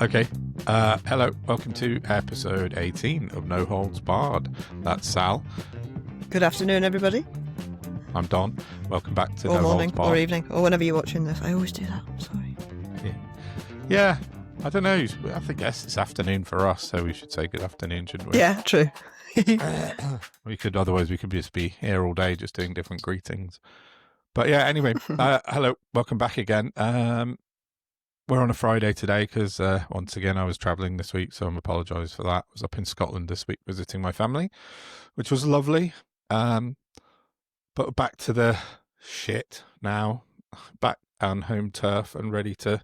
Okay. Hello. Welcome to episode 18 of No Holds Barred. That's Sal. Good afternoon, everybody. I'm Don. Welcome back to or No morning, Holds Barred. or evening, or whenever you're watching this. I always do that. I'm sorry. Yeah. I don't know. I think it's afternoon for us, so we should say good afternoon, shouldn't we? Yeah, true. Otherwise we could just be here all day just doing different greetings. But yeah, anyway, hello. Welcome back again. We're on a Friday today because, once again, I was travelling this week, so I'm apologise for that. I was up in Scotland this week visiting my family, which was lovely. But back to the shit now. Back on home turf and ready to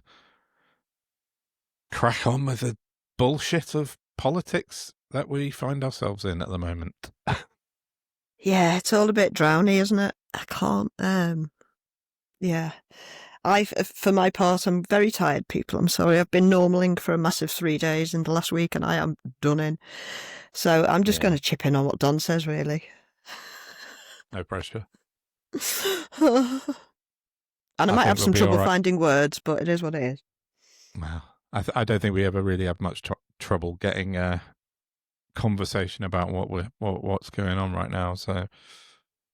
crack on with the bullshit of politics that we find ourselves in at the moment. Yeah, it's all a bit drowny, isn't it? I can't, yeah. For my part, I'm very tired, people. I'm sorry. I've been normaling for a massive 3 days in the last week and I am done in. So I'm just going to chip in on what Don says, really. No pressure. And I might have some trouble finding words, but it is what it is. Well, I don't think we ever really have much trouble getting a conversation about what's going on right now. So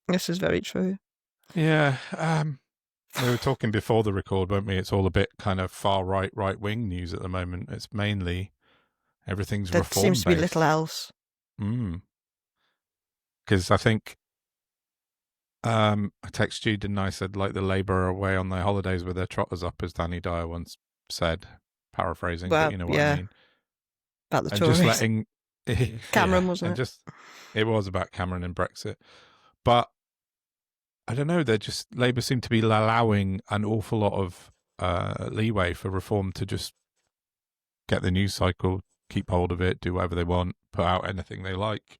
this is very true. Yeah. We were talking before the record, weren't we? It's all a bit kind of far right wing news at the moment. It's mainly everything's reform-based. There seems to be little else. Because I think I texted you, didn't I? Said like the Labour are away on their holidays with their trotters up, as Danny Dyer once said, paraphrasing, but you know what I mean. About the Tories. Just letting Cameron, wasn't it? It was about Cameron and Brexit, but I don't know. Labour seem to be allowing an awful lot of leeway for reform to just get the news cycle, keep hold of it, do whatever they want, put out anything they like.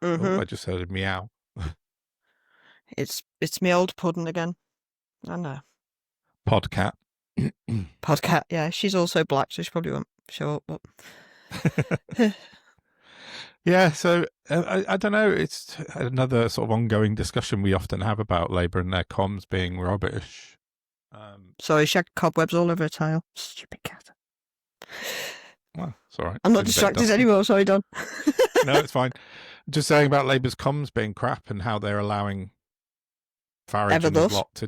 Oh, I just heard a meow. It's me old pudding again. I know. Podcat. Podcat, yeah. She's also black, so she probably won't show up. But yeah, so I don't know. It's another sort of ongoing discussion we often have about Labour and their comms being rubbish. Sorry, she had cobwebs all over her tail. Stupid cat. Well, it's all right. I'm not distracted anymore. Sorry, Don. No, it's fine. Just saying about Labour's comms being crap and how they're allowing Farage and his lot to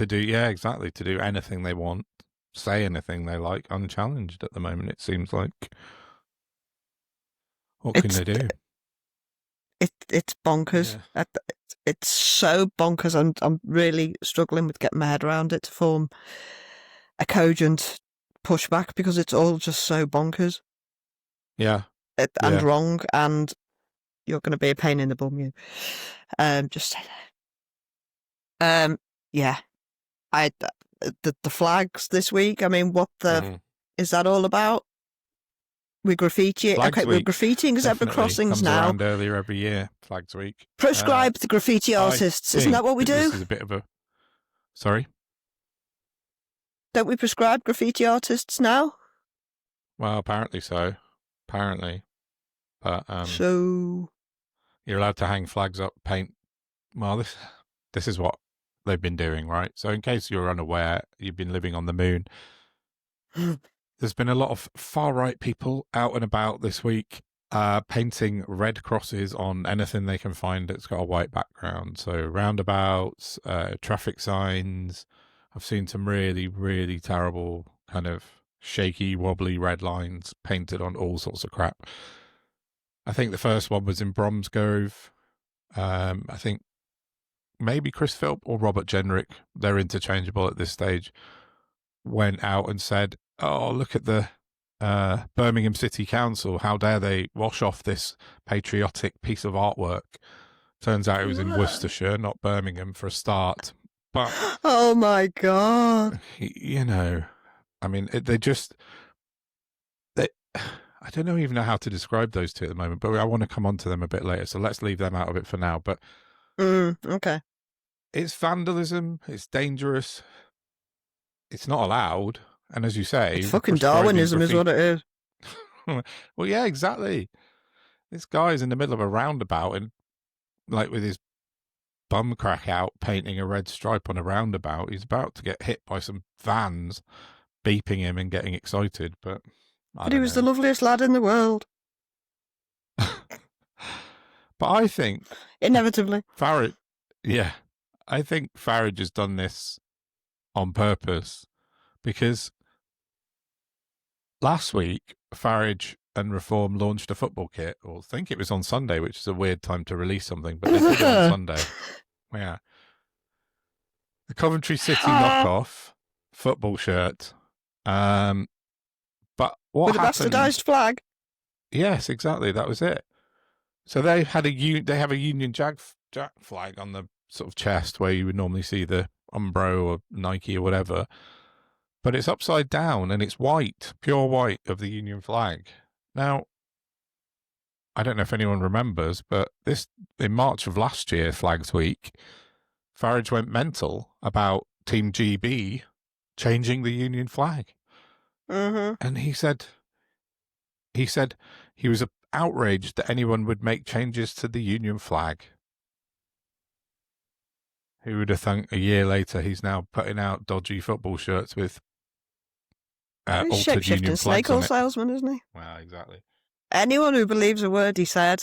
do, to do anything they want, say anything they like, unchallenged at the moment, it seems like. What can they do? It's bonkers. Yeah. It's so bonkers. I'm really struggling with getting my head around it to form a cogent pushback because it's all just so bonkers. Yeah. And wrong, and you're going to be a pain in the bum, you. Just say that. Yeah. The flags this week. I mean, what the is that all about? We graffiti. Okay, we're graffitiing zebra crossings comes now. Around earlier every year, Flags Week. Prescribe the graffiti artists. Isn't that what we do? This is a bit of a. Sorry. Don't we prescribe graffiti artists now? Well, apparently so. Apparently, but so you're allowed to hang flags up, paint. Well, this is what they've been doing, right? So, in case you're unaware, you've been living on the moon. There's been a lot of far-right people out and about this week painting red crosses on anything they can find that's got a white background. So roundabouts, traffic signs. I've seen some really, really terrible kind of shaky, wobbly red lines painted on all sorts of crap. I think the first one was in Bromsgrove. I think maybe Chris Philp or Robert Jenrick, they're interchangeable at this stage, went out and said, oh, look at the Birmingham City Council. How dare they wash off this patriotic piece of artwork? Turns out it was in Worcestershire, not Birmingham, for a start. But oh my God. You know, I mean, I don't even know how to describe those two at the moment, but I want to come on to them a bit later. So let's leave them out of it for now. But okay. It's vandalism. It's dangerous. It's not allowed. And as you say, it's fucking Darwinism is what it is. Well, yeah, exactly. This guy's in the middle of a roundabout and like with his bum crack out painting a red stripe on a roundabout. He's about to get hit by some vans beeping him and getting excited, but I But he don't was the know. loveliest lad in the world. But I think Inevitably. Farage, yeah, I think Farage has done this on purpose because last week Farage and Reform launched a football kit, or I think it was on Sunday, which is a weird time to release something, but they did it on Sunday. Yeah. The Coventry City knockoff football shirt. But what With a happened? bastardised flag. Yes, exactly. That was it. So they had they have a Union Jack flag on the sort of chest where you would normally see the Umbro or Nike or whatever, but it's upside down and it's white, pure white of the Union flag. Now, I don't know if anyone remembers, but this in March of last year, Flags Week, Farage went mental about Team GB changing the Union flag, and he said he was outraged that anyone would make changes to the Union flag. Who would have thunk a year later he's now putting out dodgy football shirts with altered Union Shape-shifting flags snake on oil it? salesman, isn't he? Well, exactly. Anyone who believes a word he said,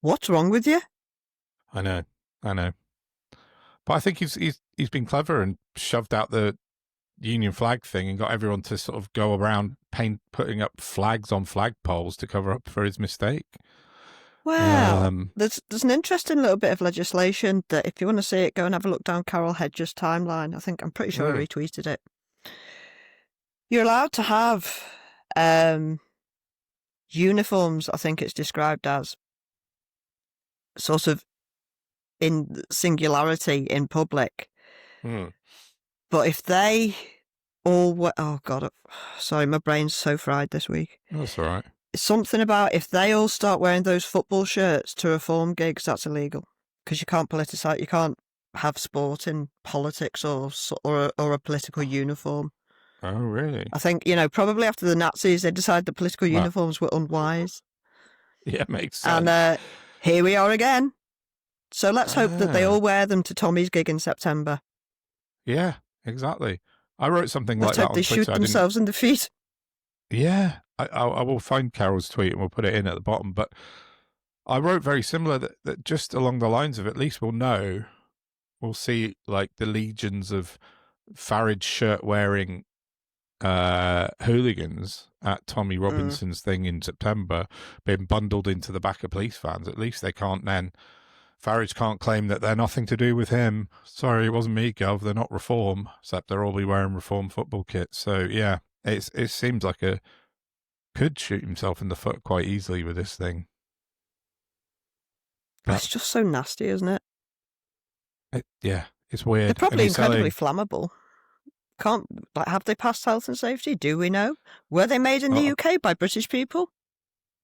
what's wrong with you? I know. But I think he's been clever and shoved out the Union flag thing and got everyone to sort of go around putting up flags on flagpoles to cover up for his mistake. Well, there's an interesting little bit of legislation that if you want to see it, go and have a look down Carol Hedges' timeline. I'm pretty sure I retweeted it. You're allowed to have uniforms, I think it's described as, sort of in singularity in public. But if they all oh God, sorry, my brain's so fried this week. That's all right. Something about if they all start wearing those football shirts to reform gigs, that's illegal because you can't politicize. You can't have sport in politics or a political uniform. Oh, really? I think probably after the Nazis, they decided the political uniforms were unwise. Yeah, makes sense. And here we are again. So let's hope that they all wear them to Tommy's gig in September. Yeah, exactly. I wrote something like that on Twitter. Let's hope they shoot themselves in the feet. Yeah, I will find Carol's tweet and we'll put it in at the bottom. But I wrote very similar that just along the lines of at least we'll see like the legions of Farage shirt wearing hooligans at Tommy Robinson's thing in September being bundled into the back of police vans. At least they can't then. Farage can't claim that they're nothing to do with him. Sorry, it wasn't me, Gov. They're not Reform, except they'll all be wearing Reform football kits. So yeah, it seems like could shoot himself in the foot quite easily with this thing. But it's just so nasty, isn't it? Yeah, it's weird. They're probably incredibly flammable. Have they passed health and safety? Do we know? Were they made in the UK by British people?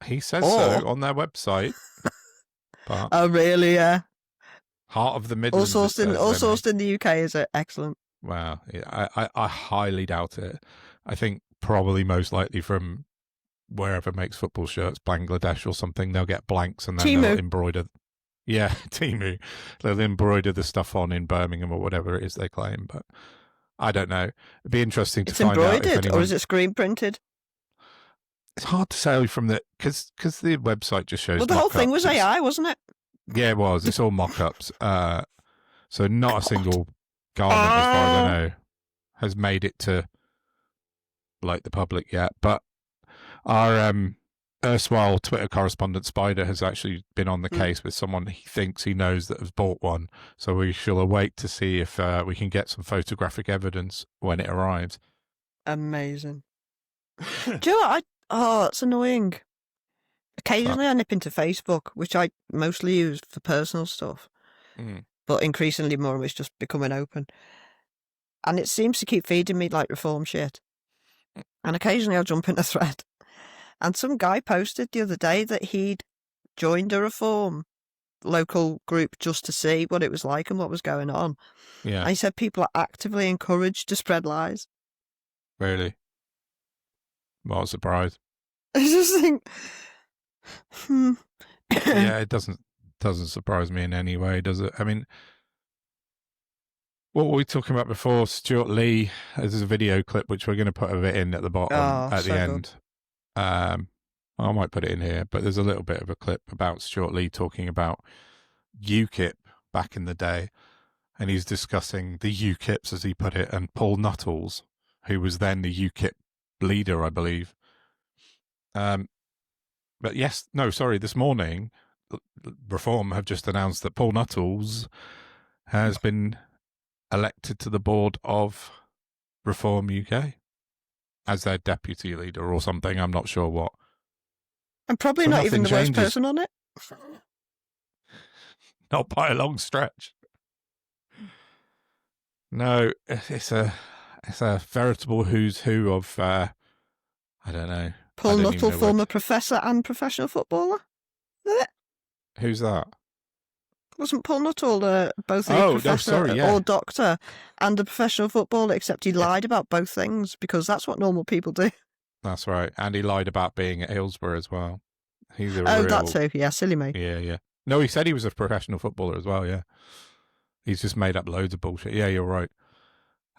He says so on their website. But oh, really? Yeah. Heart of the Midlands. All sourced in the UK, is it? Excellent. Wow. Yeah, I highly doubt it. I think probably most likely from wherever makes football shirts, Bangladesh or something, they'll get blanks and then they'll embroider. Yeah, Timu. They'll embroider the stuff on in Birmingham or whatever it is they claim. But I don't know. It'd be interesting to find out. It's embroidered or is it screen printed? It's hard to say from the because the website just shows. Well, the whole thing was AI, wasn't it? Yeah, it was. It's all mock-ups. So not a single garment, as far as I know, has made it to like the public yet. But our erstwhile Twitter correspondent Spider has actually been on the case with someone he thinks he knows that has bought one. So we shall await to see if we can get some photographic evidence when it arrives. Amazing. Do you know what? It's annoying. Occasionally I nip into Facebook, which I mostly use for personal stuff, but increasingly more it's just becoming open. And it seems to keep feeding me like Reform shit. And occasionally I'll jump in a thread. And some guy posted the other day that he'd joined a Reform local group just to see what it was like and what was going on. Yeah. And he said people are actively encouraged to spread lies. Really? What a surprise. I just think, yeah, it doesn't surprise me in any way, does it? I mean, What were we talking about before? Stewart Lee. There's a video clip which we're going to put a bit in at the bottom Oh, at the so good. end. I might put it in here, but there's a little bit of a clip about Stewart Lee talking about UKIP back in the day, and he's discussing the UKIPs, as he put it, and Paul Nuttall, who was then the UKIP leader, I believe. But yes, no, sorry, this morning, Reform have just announced that Paul Nuttall has been elected to the board of Reform UK as their deputy leader or something. I'm not sure what. I'm probably So not even nothing the worst changes. person on it. Not by a long stretch. No, it's a veritable who's who of I don't know. Paul I don't even Nuttall, know former professor and professional footballer. who's that? Wasn't Paul Nuttall both a Oh, no, professor sorry, yeah. or doctor and a professional footballer, except he lied about both things because that's what normal people do. That's right. And he lied about being at Hillsborough as well. He's a Oh, real... that too. Yeah, silly me. Yeah. No, he said he was a professional footballer as well, yeah. He's just made up loads of bullshit. Yeah, you're right.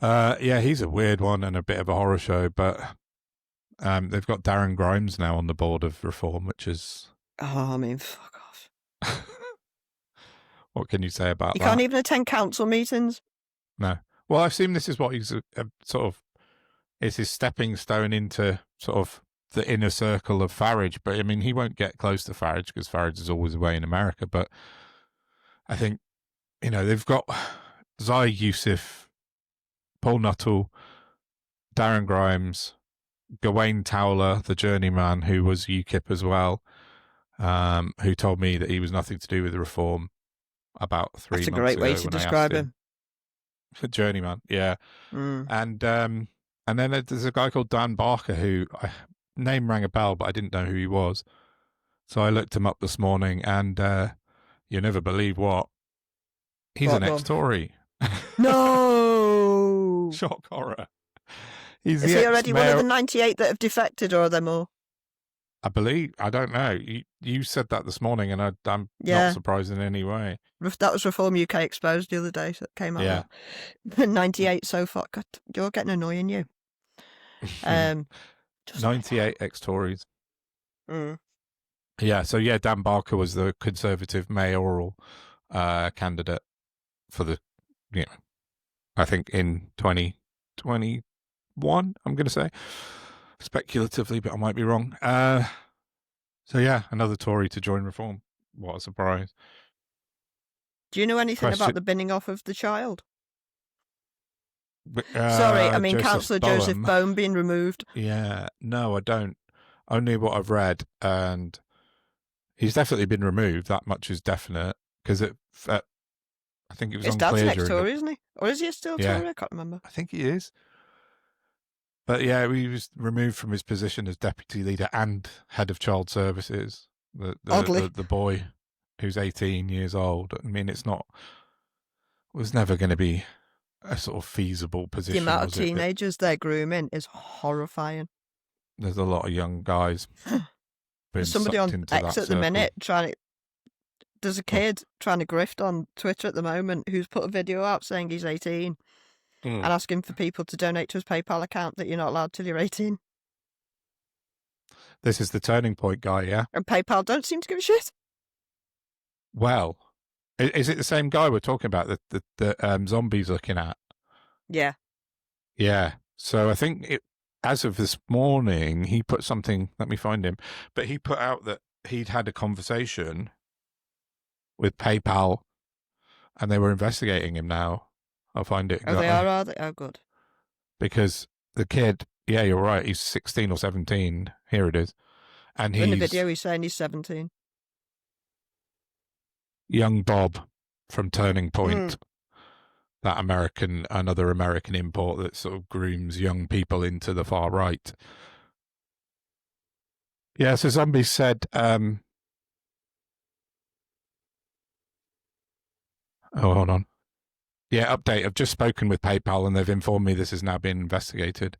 Yeah, he's a weird one and a bit of a horror show, but they've got Darren Grimes now on the board of Reform, which is... Oh, I mean, fuck off. What can you say about that? You can't even attend council meetings? No. Well, I assume this is what he's sort of... It's his stepping stone into sort of the inner circle of Farage. But, I mean, he won't get close to Farage because Farage is always away in America. But I think, you know, they've got Zai Youssef, Paul Nuttall, Darren Grimes, Gawain Towler, the journeyman, who was UKIP as well, who told me that he was nothing to do with the Reform about 3 That's a months great ago. way to describe him. Journeyman, yeah. And then there's a guy called Dan Barker who name rang a bell, but I didn't know who he was. So I looked him up this morning, and you never believe what. He's an ex-Tory. No! Shock horror. Is he already one of the 98 that have defected, or are there more? I believe. I don't know. You said that this morning, and I'm not surprised in any way. That was Reform UK Exposed the other day that came out. Yeah. 98 so far. God, you're getting annoying, you. 98 ex-Tories. Yeah, so yeah, Dan Barker was the Conservative mayoral candidate for the, I think in 2021, I'm going to say. Speculatively, but I might be wrong. So yeah, another Tory to join Reform. What a surprise. Do you know anything about the binning off of the child? Sorry, I mean Councillor Joseph Bone being removed. Yeah, no, I don't. Only what I've read, and he's definitely been removed. That much is definite, because I think it was his unclear. His dad's next Tory, isn't he? Or is he still Tory? I can't remember. I think he is. But yeah, he was removed from his position as deputy leader and head of child services. The boy who's 18 years old. I mean, was never going to be a sort of feasible position. The amount of teenagers they're grooming is horrifying. There's a lot of young guys. There's somebody on X at the minute there's a kid trying to grift on Twitter at the moment who's put a video out saying he's 18 and asking for people to donate to his PayPal account that you're not allowed till you're 18. This is the turning point guy, yeah? And PayPal don't seem to give a shit. Well, is it the same guy we're talking about that zombies looking at? Yeah. Yeah. So I think as of this morning, he put something, let me find him, but he put out that he'd had a conversation with PayPal and they were investigating him now. I'll find it. Oh, they are they? Oh, good. Because the kid, yeah, you're right, he's 16 or 17. Here it is. And in the video, he's saying he's 17. Young Bob from Turning Point, another American import that sort of grooms young people into the far right. Yeah, so Zombie said, oh, hold on. Yeah, update. I've just spoken with PayPal and they've informed me this has now been investigated.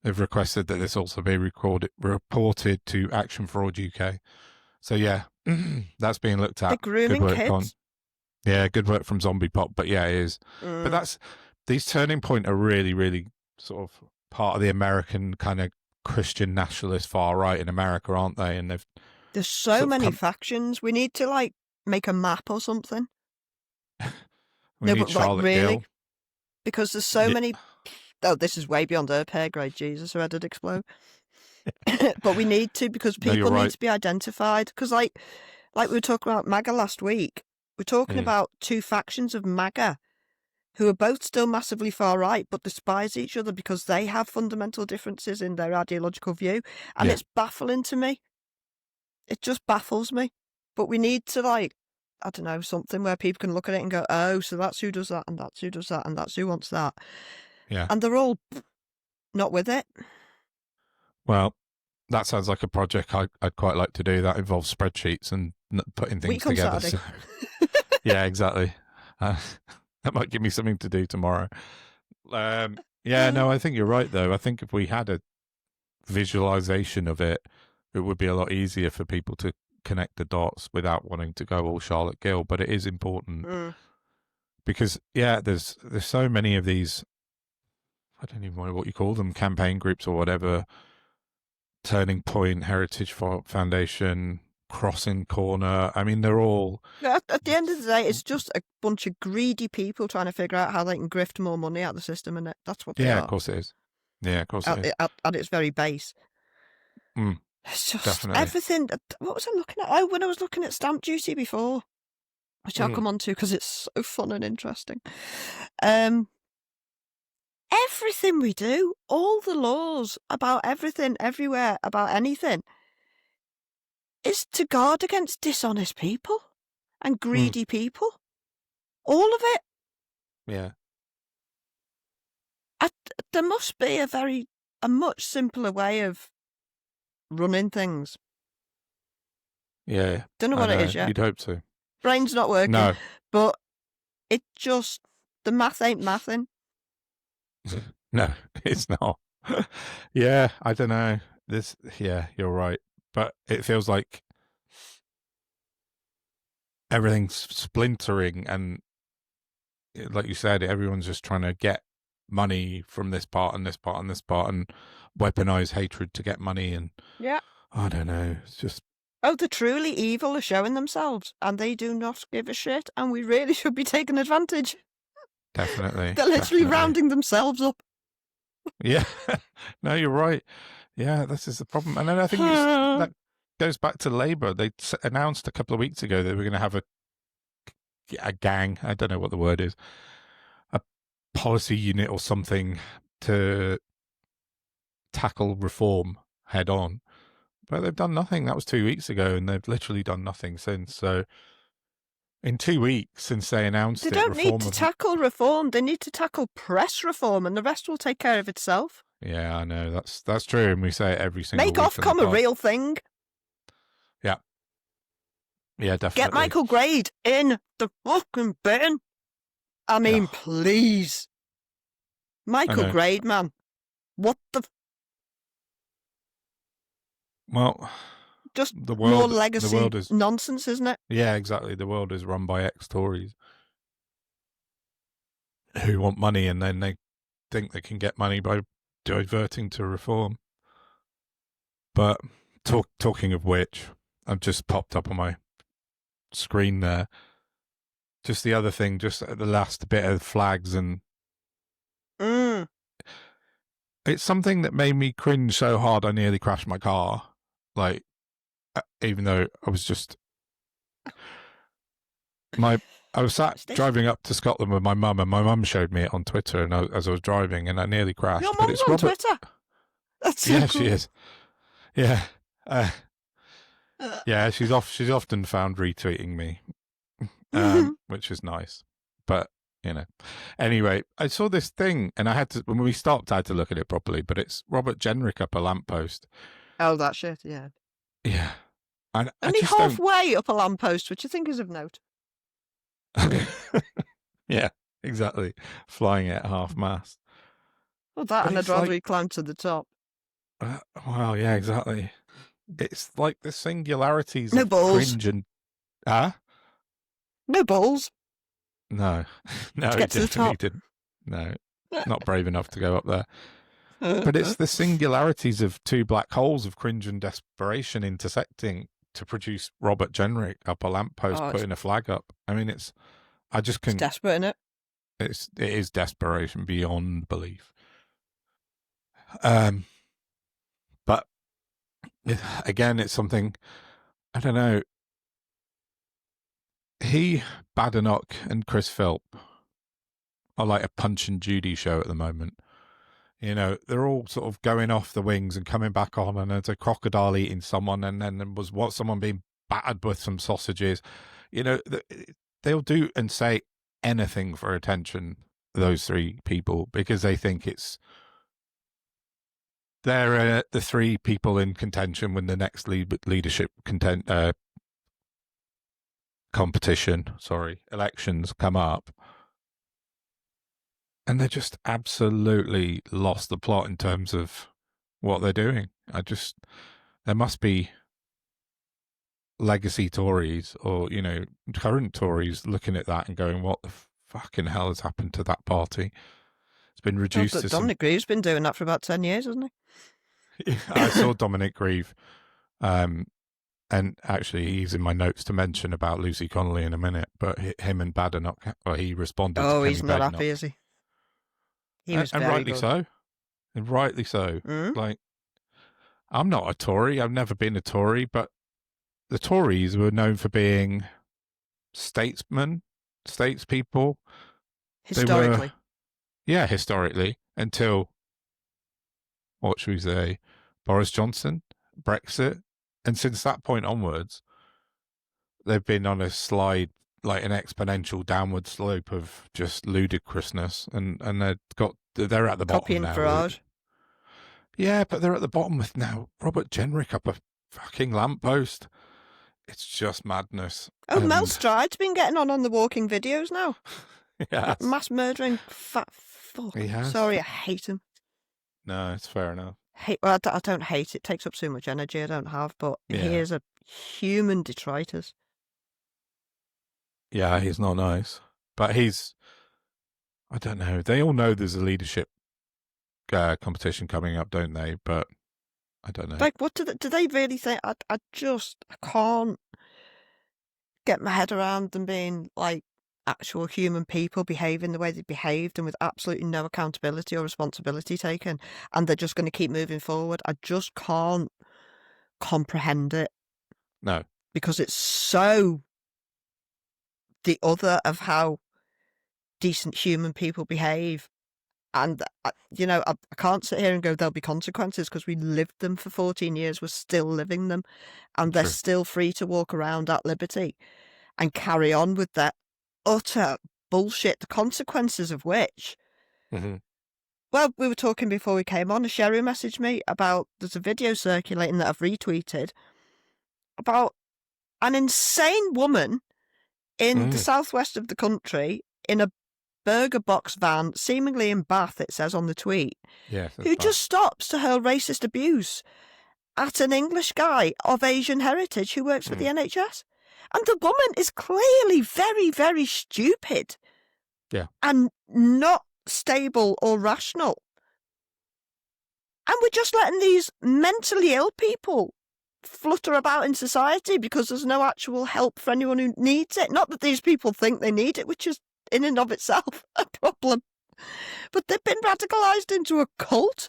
They've requested that this also be reported to Action Fraud UK. So yeah, that's being looked at. They're grooming kids? Yeah, good work from Zombie Pop, but yeah, it is. But these Turning Point are really, really sort of part of the American kind of Christian nationalist far right in America, aren't they? And there's so many factions. We need to like make a map or something. we need but like Charlotte really, Gill. because there's so many. Oh, this is way beyond her pay grade. Jesus, her head would explode. But we need to, because people need to be identified. Because like we were talking about MAGA last week, we're talking about two factions of MAGA who are both still massively far right, but despise each other because they have fundamental differences in their ideological view. And it's baffling to me. It just baffles me. But we need to, like, I don't know, something where people can look at it and go, oh, so that's who does that, and that's who does that, and that's who wants that. Yeah. And they're all not with it. Well, that sounds like a project I'd quite like to do. That involves spreadsheets and putting things together. So, yeah, exactly. That might give me something to do tomorrow. No, I think you're right, though. I think if we had a visualization of it, it would be a lot easier for people to connect the dots without wanting to go all Charlotte Gill. But it is important because, there's so many of these, I don't even know what you call them, campaign groups or whatever, Turning Point, Heritage Foundation, Crossing Corner. I mean, they're all... At the end of the day, it's just a bunch of greedy people trying to figure out how they can grift more money out of the system, and that's what they are. Yeah, of course it is. Yeah, of course it is. At its very base. It's just definitely everything. What was I looking at? Oh, when I was looking at stamp duty before, which I'll come on to because it's so fun and interesting. Everything we do, all the laws about everything, everywhere, about anything, is to guard against dishonest people and greedy people. All of it. Yeah. There must be a much simpler way of running things. Yeah. Don't know what it is yet. You'd hope so. Brain's not working. No. But it just, the math ain't mathing. No, it's not. Yeah, I don't know. You're right. But it feels like everything's splintering, and like you said, everyone's just trying to get money from this part and this part and this part and weaponize hatred to get money. And I don't know. It's just... Oh, the truly evil are showing themselves, and they do not give a shit, and we really should be taking advantage. Definitely. They're literally rounding themselves up. Yeah. No, you're right. Yeah, this is the problem. And then I think that goes back to Labour. They announced a couple of weeks ago that we're going to have a gang, I don't know what the word is, a policy unit or something to tackle reform head on. But they've done nothing. That was 2 weeks ago, and they've literally done nothing since. So in 2 weeks since they announced it, they don't need to tackle reform. They need to tackle press reform, and the rest will take care of itself. Yeah, I know. That's true, and we say it every single week. Make Ofcom a real thing. Yeah. Yeah, definitely. Get Michael Grade in the fucking bin. I mean, please. Michael Grade, man. What the... Well, just more legacy nonsense, isn't it? Yeah, exactly. The world is run by ex-Tories who want money, and then they think they can get money by diverting to reform. But talking of which, I've just popped up on my screen there. Just the other thing, just the last bit of flags, and it's something that made me cringe so hard I nearly crashed my car. Like, even though I was just... I was sat driving up to Scotland with my mum, and my mum showed me it on Twitter, and as I was driving, and I nearly crashed. Your mum's on Twitter? That's so cool. She is. Yeah. Yeah, she's often found retweeting me, which is nice. But, anyway, I saw this thing, and when we stopped, I had to look at it properly, but it's Robert Jenrick up a lamppost. Oh, that shit, yeah. Yeah. And only halfway up a lamppost, which I think is of note. Yeah, exactly. Flying at half-mast. Well, that, but and I'd rather he climbed to the top. Well, yeah, exactly. It's like the singularities no of balls. cringe and... Huh? No balls. No, no, to he get to the definitely top. didn't. No, not brave enough to go up there. But it's the singularities of two black holes of cringe and desperation intersecting to produce Robert Jenrick up a lamppost Oh, putting a flag up. I mean, I just it's couldn't, desperate, isn't it? it is desperation beyond belief. Um, but again, it's something, I don't know. He, Badenoch, and Chris Philp are like a Punch and Judy show at the moment. You know, they're all sort of going off the wings and coming back on, and there's a crocodile eating someone, and then there was someone being battered with some sausages. You know, they'll do and say anything for attention, those three people, because they think they're the three people in contention when the next leadership elections come up. And they just absolutely lost the plot in terms of what they're doing. There must be legacy Tories or, you know, current Tories looking at that and going, what the fucking hell has happened to that party? It's been reduced to Dominic Grieve's been doing that for about 10 years, hasn't he? I saw Dominic Grieve, and actually he's in my notes to mention about Lucy Connolly in a minute, but him and Badenoch, he responded to Oh, Kenny he's not Badenoch. happy, is he? He was And very rightly good. so. And rightly so. Like, I'm not a Tory. I've never been a Tory, but the Tories were known for being statesmen, statespeople. Historically. Historically, until, what should we say, Boris Johnson, Brexit. And since that point onwards, they've been on a slide, like an exponential downward slope of just ludicrousness. And they're at the bottom Copying now. Farage. Yeah, but they're at the bottom with now Robert Jenrick up a fucking lamppost. It's just madness. Oh, Mel Stride's been getting on the walking videos now. Yeah, mass murdering fat fuck. He has. Sorry, I hate him. No, it's fair enough. I don't hate it. It takes up so much energy I don't have, but he is a human detritus. Yeah, he's not nice. But I don't know. They all know there's a leadership competition coming up, don't they? But I don't know. Like, what do they really think? I can't get my head around them being like actual human people behaving the way they behaved and with absolutely no accountability or responsibility taken, and they're just going to keep moving forward. I just can't comprehend it. No. Because it's so the other of how decent human people behave. And, you know, I can't sit here and go, there'll be consequences, because we lived them for 14 years. We're still living them. And they're still free to walk around at liberty and carry on with their utter bullshit, the consequences of which. Mm-hmm. Well, we were talking before we came on. Sherry messaged me about, there's a video circulating that I've retweeted about an insane woman in the southwest of the country in a burger box van, seemingly in Bath, it says on the tweet, who just stops to hurl racist abuse at an English guy of Asian heritage who works for the NHS. And the woman is clearly very, very stupid. Yeah. And not stable or rational. And we're just letting these mentally ill people flutter about in society because there's no actual help for anyone who needs it. Not that these people think they need it, which is in and of itself a problem. But they've been radicalised into a cult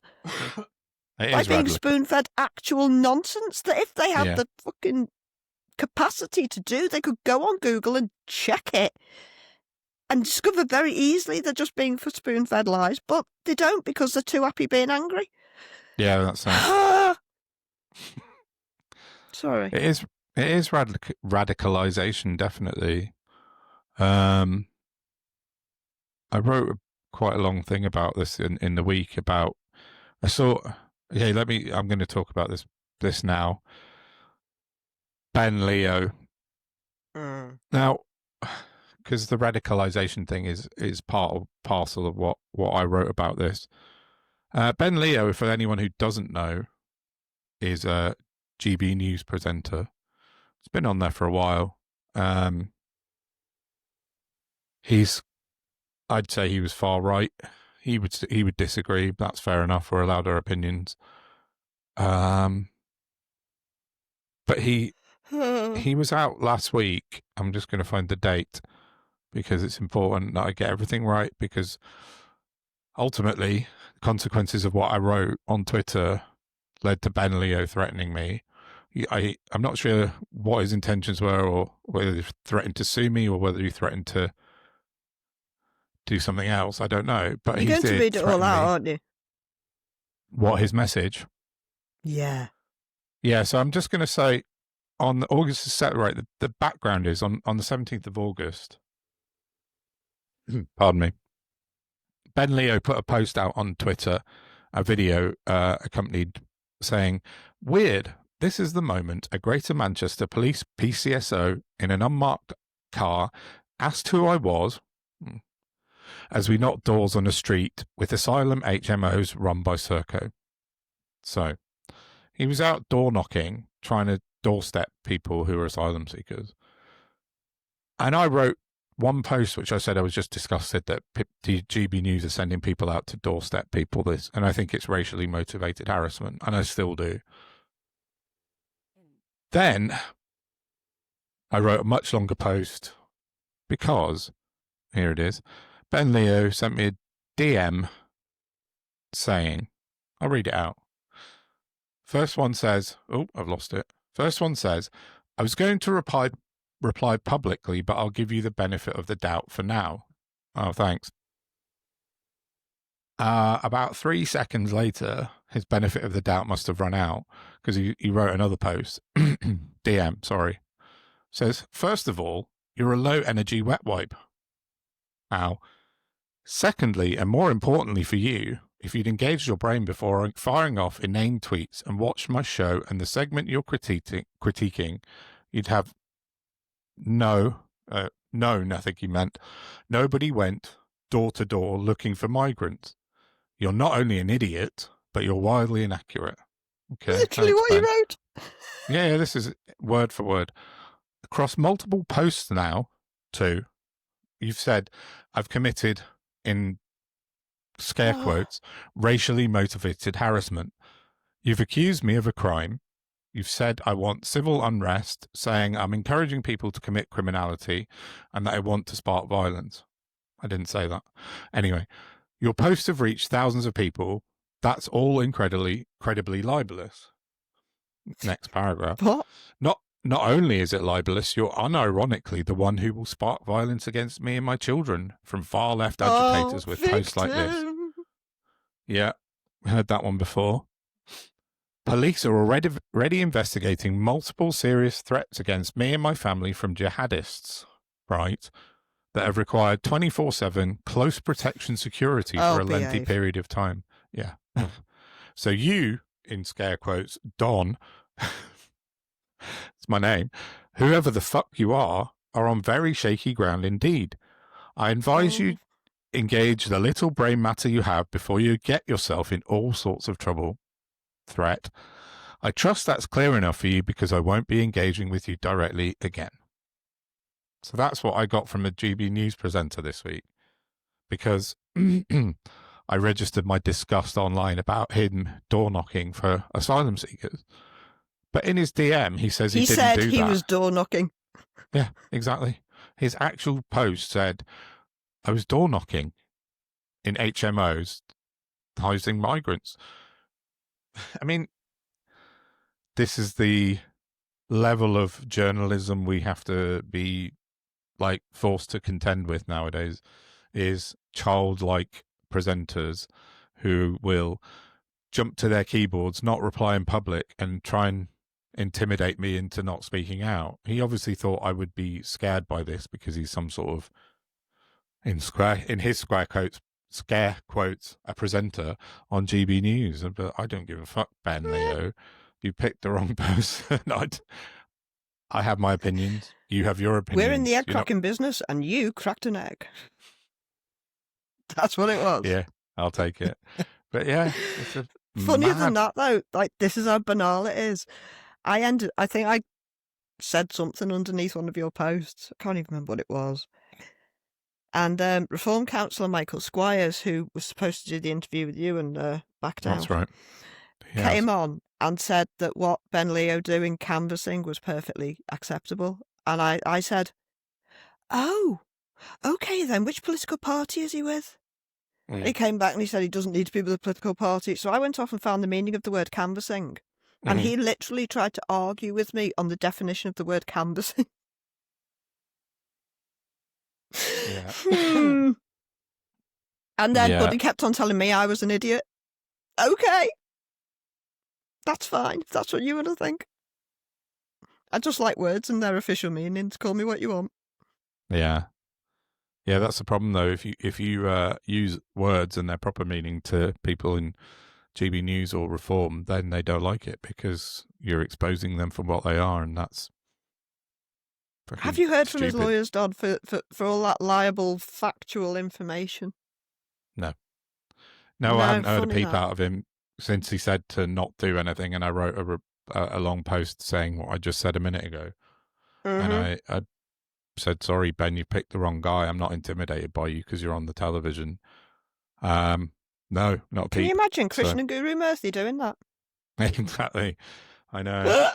by being spoon-fed actual nonsense that if they had the fucking capacity to do, they could go on Google and check it and discover very easily they're just being spoon-fed lies, but they don't because they're too happy being angry. Yeah, that's nice. Sorry. It is radicalization, definitely. I wrote quite a long thing about this in the week about, I'm going to talk about this now. Ben Leo. Now, because the radicalization thing is parcel of what I wrote about this. Ben Leo, for anyone who doesn't know, is a GB News presenter. It's been on there for a while. I'd say he was far right. He would disagree. That's fair enough. We're allowed our opinions. But he was out last week. I'm just going to find the date because it's important that I get everything right, because ultimately the consequences of what I wrote on Twitter led to Ben Leo threatening me. I'm not sure what his intentions were, or whether he threatened to sue me or whether he threatened to do something else. I don't know. But You're he going to did read it all threaten out, me. aren't you? What, his message? Yeah. Yeah, so I'm just going to say on August the 7th, right, the background is on the 17th of August. Pardon me. Ben Leo put a post out on Twitter, a video accompanied saying, "Weird, this is the moment a Greater Manchester Police PCSO in an unmarked car asked who I was as we knocked doors on a street with asylum HMOs run by Serco." So he was out door knocking, trying to doorstep people who are asylum seekers. And I wrote one post which I said I was just disgusted that GB News are sending people out to doorstep people this, and I think it's racially motivated harassment, and I still do. Then I wrote a much longer post because, here it is, Ben Leo sent me a DM saying, I'll read it out. First one says, oh, I've lost it. First one says, I was going to reply publicly, but I'll give you the benefit of the doubt for now. Oh, thanks. About 3 seconds later, his benefit of the doubt must have run out because he wrote another post. DM, sorry. Says, first of all, you're a low energy wet wipe. Ow. Secondly, and more importantly for you, if you'd engaged your brain before firing off inane tweets and watched my show and the segment you're critiquing, you'd have known, I think he meant, nobody went door to door looking for migrants. You're not only an idiot, but you're wildly inaccurate. Okay, literally thanks, what Ben. you wrote. Yeah, this is word for word. Across multiple posts now, too, you've said, I've committed, in scare quotes, racially motivated harassment. You've accused me of a crime. You've said I want civil unrest, saying I'm encouraging people to commit criminality and that I want to spark violence. I didn't say that. Anyway, your posts have reached thousands of people. That's all incredibly libelous. Next paragraph. What? Not only is it libelous, you're unironically the one who will spark violence against me and my children from far left agitators with posts like this. Yeah, heard that one before. Police are already investigating multiple serious threats against me and my family from jihadists, right, that have required 24/7 close protection security for a lengthy period of time. Yeah. So you, in scare quotes, Don, it's my name, whoever the fuck you are on very shaky ground indeed. I advise you engage the little brain matter you have before you get yourself in all sorts of trouble. Threat. I trust that's clear enough for you because I won't be engaging with you directly again. So that's what I got from a GB News presenter this week, because I registered my disgust online about him door knocking for asylum seekers. But in his DM, he says he didn't do that. He said he was door knocking. Yeah, exactly. His actual post said, I was door knocking in HMOs housing migrants. I mean, this is the level of journalism we have to be like forced to contend with nowadays, is childlike presenters who will jump to their keyboards, not reply in public, and try and intimidate me into not speaking out. He obviously thought I would be scared by this because he's some sort of, in his scare quotes, a presenter on GB News. But I don't give a fuck, Ben Leo. You picked the wrong person. I have my opinions. You have your opinions. We're in the egg cracking business, and you cracked an egg. That's what it was. Yeah, I'll take it. But yeah, it's funnier than that though. Like, this is how banal it is. I think I said something underneath one of your posts. I can't even remember what it was. And Reform Councillor Michael Squires, who was supposed to do the interview with you and backed out. That's right. Came on and said that what Ben Leo doing canvassing was perfectly acceptable. And I said, oh, okay then, which political party is he with? He came back and he said he doesn't need to be with a political party. So I went off and found the meaning of the word canvassing. And he literally tried to argue with me on the definition of the word canvassing. Yeah. And then, but he kept on telling me I was an idiot. Okay. That's fine, if that's what you want to think. I just like words and their official meanings. Call me what you want. Yeah. Yeah, that's the problem, though. If you use words and their proper meaning to people in GB News or Reform, then they don't like it because you're exposing them for what they are, and that's Have you heard stupid. from his lawyers, Dodd, for all that liable, factual information? No, I haven't heard a peep out of him since he said to not do anything, and I wrote a long post saying what I just said a minute ago. And I said, sorry, Ben, you picked the wrong guy. I'm not intimidated by you because you're on the television. No, not a peep. Can you imagine Krishna and Guru Murthy doing that? Exactly. I know.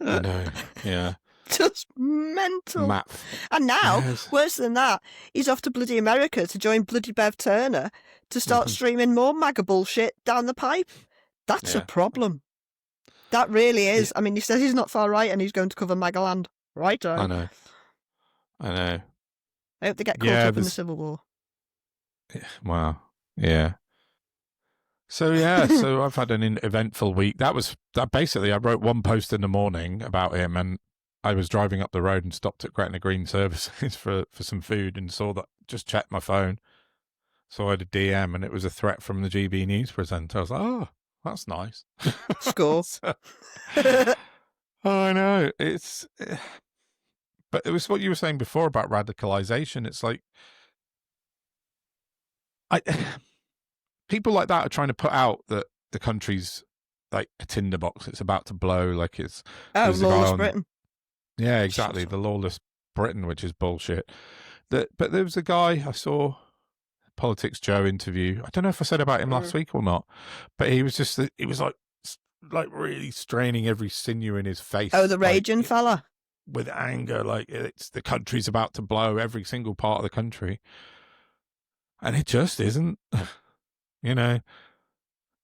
I know. Yeah. Just mental. Matt. And now, worse than that, he's off to bloody America to join bloody Bev Turner to start streaming more MAGA bullshit down the pipe. That's a problem. That really is. I mean, he says he's not far right and he's going to cover MAGA land. Right on. I know. I hope they get caught up in the Civil War. Wow. Yeah. So so I've had an eventful week. Basically I wrote one post in the morning about him, and I was driving up the road and stopped at Gretna Green Services for some food and saw that, just checked my phone. So I had a DM and it was a threat from the GB News presenter. I was like, oh, that's nice. Score. I know. But it was what you were saying before about radicalization. It's like, people like that are trying to put out that the country's like a tinderbox. It's about to blow. Like it's lawless Britain. Yeah, exactly. The lawless Britain, which is bullshit. But there was a guy I saw, Politics Joe interview. I don't know if I said about him last week or not, but he was like really straining every sinew in his face. Oh, the raging fella. With anger, like it's the country's about to blow, every single part of the country. And it just isn't. You know,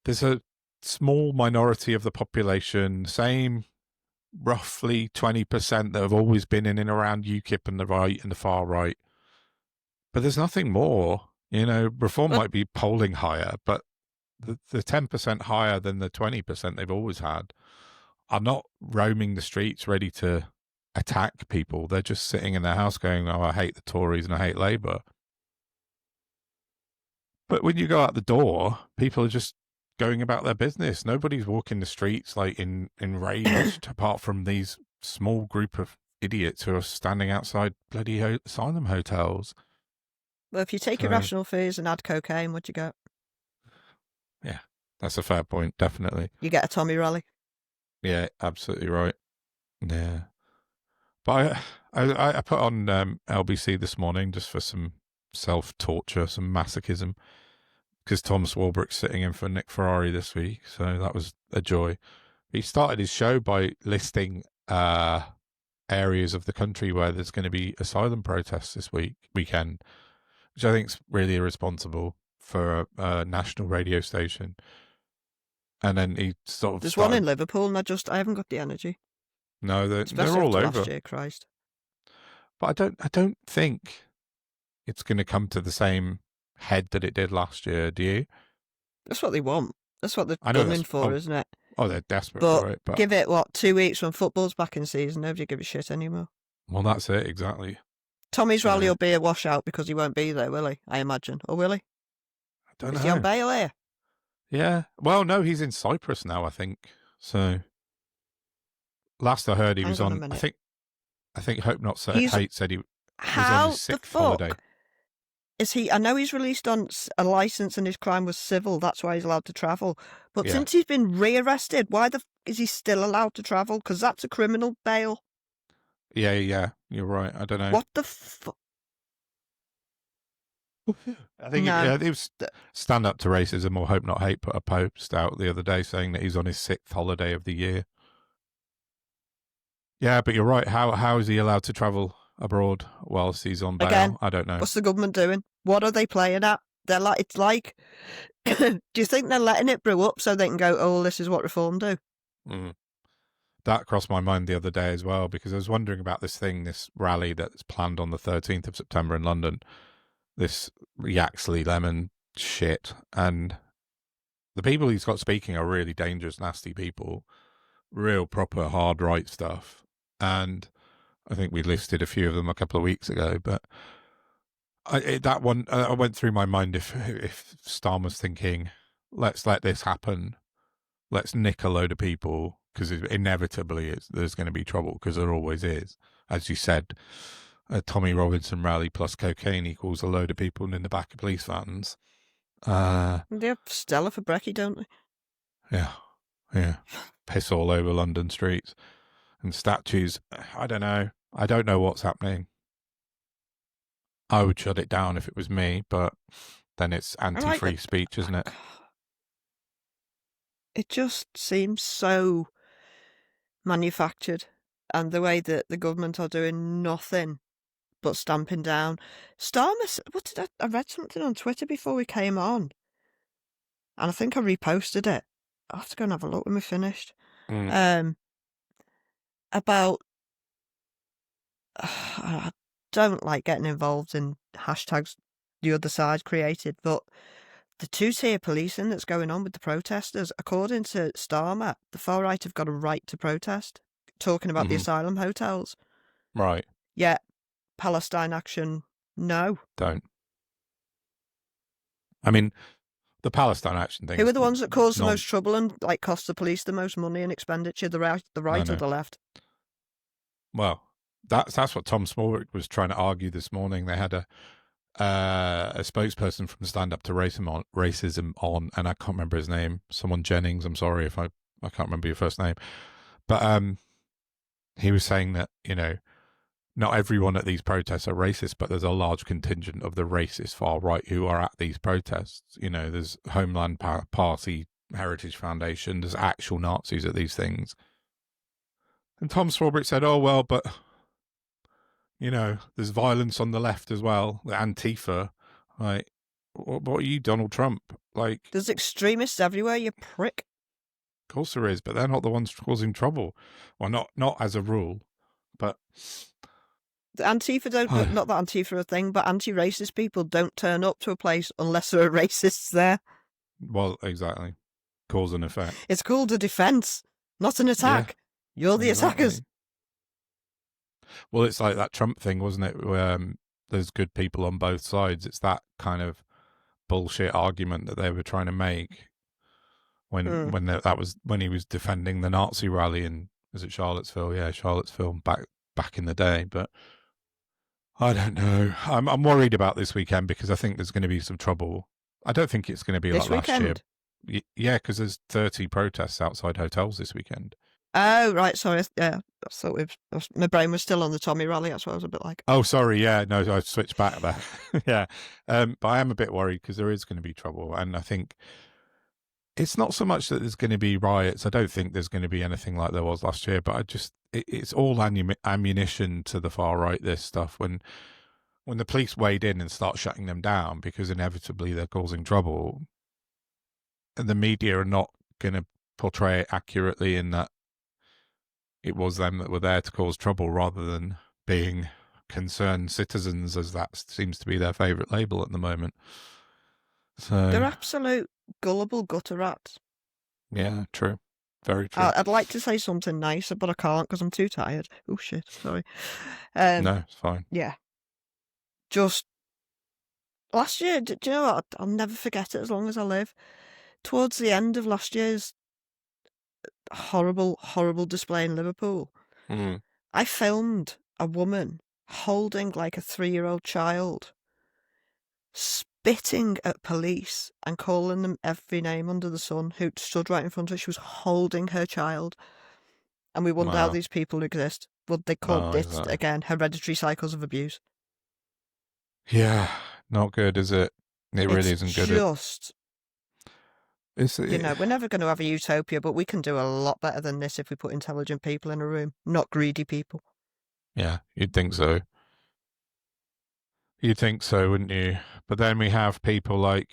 there's a small minority of the population, same roughly 20% that have always been in and around UKIP and the right and the far right. But there's nothing more. You know, Reform might be polling higher, but the 10% higher than the 20% they've always had are not roaming the streets ready to attack people. They're just sitting in their house going, oh, I hate the Tories and I hate Labour. But when you go out the door, people are just going about their business. Nobody's walking the streets like enraged apart from these small group of idiots who are standing outside bloody asylum hotels. Well, if you take irrational fears and add cocaine, what'd you get? Yeah, that's a fair point, definitely. You get a Tommy rally. Yeah, absolutely right. Yeah. But I put on LBC this morning just for some self-torture, some masochism, because Tom Swarbrick's sitting in for Nick Ferrari this week, so that was a joy. He started his show by listing areas of the country where there's going to be asylum protests this weekend, which I think is really irresponsible for a national radio station. And then he sort of there's one in Liverpool, and I haven't got the energy. No, they're all over. Last year, Christ. But I don't think it's going to come to the same head that it did last year. Do you? That's what they want. That's what they're gunning for, isn't it? Oh, they're desperate for it. But give it 2 weeks when football's back in season. Nobody give a shit anymore. Well, that's it exactly. Tommy's rally will be a washout because he won't be there, will he? I imagine, or will he? I don't know. Is he on bail here? Yeah. Well, no, he's in Cyprus now, I think. So. Last I heard, he was on. I think Hope Not Hate said he was on his sixth holiday. Is he? I know he's released on a license and his crime was civil. That's why he's allowed to travel. But since he's been rearrested, why is he still allowed to travel? Because that's a criminal bail. Yeah, you're right. I don't know. What the fuck? I think No. it was Stand Up to Racism or Hope Not Hate put a post out the other day saying that he's on his 6th holiday of the year. Yeah, but you're right. How is he allowed to travel abroad whilst he's on bail? Again, I don't know. what's the government doing? What are they playing at? They're like, it's like, do you think they're letting it brew up so they can go, oh, this is what reform do? Mm. That crossed my mind the other day as well, because I was wondering about this rally that's planned on the 13th of September in London, this Yaxley Lemon shit. And the people he's got speaking are really dangerous, nasty people, real proper hard right stuff. And I think we listed a few of them a couple of weeks ago, but that one, I went through my mind if Starmer's thinking, let's let this happen, let's nick a load of people, because inevitably there's going to be trouble, because there always is. As you said, a Tommy Robinson rally plus cocaine equals a load of people in the back of police vans. They have Stella for brekkie, don't they? Yeah. Piss all over London streets. And statues. I don't know what's happening. I would shut it down if it was me, but then it's anti-free speech, isn't it? It just seems so manufactured, and the way that the government are doing nothing but stamping down. Starmer, I read something on Twitter before we came on, and I think I reposted it. I'll have to go and have a look when we're finished. About I don't like getting involved in hashtags the other side created, but the two-tier policing that's going on with the protesters, according to Starmer, the far right have got a right to protest, talking about the asylum hotels. Right. Yet Palestine Action, no. Don't. I mean, the Palestine Action thing. Who are the ones that cause the most trouble and like cost the police the most money and expenditure? The right or the left? Well, that's what Tom Smallwood was trying to argue this morning. They had a spokesperson from Stand Up to Racism on, and I can't remember his name. Someone Jennings. I'm sorry if I can't remember your first name, but he was saying that, you know, not everyone at these protests are racist, but there's a large contingent of the racist far right who are at these protests. You know, there's Homeland Party, Heritage Foundation, there's actual Nazis at these things. And Tom Swarbrick said, oh, well, but, you know, there's violence on the left as well, the Antifa. Like, what are you, Donald Trump? Like, there's extremists everywhere, you prick. Of course there is, but they're not the ones causing trouble. Well, not as a rule, but... The Antifa don't, not that Antifa are a thing, but anti-racist people don't turn up to a place unless there are racists there. Well, exactly. Cause and effect. It's called a defense, not an attack. Yeah, you're the attackers. Well, it's like that Trump thing, wasn't it? Where there's good people on both sides. It's that kind of bullshit argument that they were trying to make when that was when he was defending the Nazi rally in, was it Charlottesville? Yeah, Charlottesville back in the day. But I don't know. I'm worried about this weekend because I think there's going to be some trouble. I don't think it's going to be this like weekend? last year. Yeah, because there's 30 protests outside hotels this weekend. Oh, right. Sorry. Yeah, I thought my brain was still on the Tommy rally. That's what I was a bit like. Oh, sorry. Yeah, no, I switched back there. Yeah. But I am a bit worried because there is going to be trouble. And I think it's not so much that there's going to be riots. I don't think there's going to be anything like there was last year, but it's all ammunition to the far right, this stuff. When the police wade in and start shutting them down because inevitably they're causing trouble, and the media are not going to portray it accurately in that it was them that were there to cause trouble rather than being concerned citizens, as that seems to be their favourite label at the moment. So they're absolute gullible gutter rats. Yeah, true. Very true. I'd like to say something nicer, but I can't because I'm too tired. Oh, shit. Sorry. No, it's fine. Yeah. Just last year, do you know what? I'll never forget it as long as I live. Towards the end of last year's horrible, horrible display in Liverpool, I filmed a woman holding like a 3-year-old child, spitting at police and calling them every name under the sun who stood right in front of her. She was holding her child. And we wonder how these people exist. Well, they called this, again, hereditary cycles of abuse. Yeah. not good, is it? It really isn't good. We're never going to have a utopia, but we can do a lot better than this if we put intelligent people in a room, not greedy people. Yeah, you'd think so. You'd think so, wouldn't you? But then we have people like,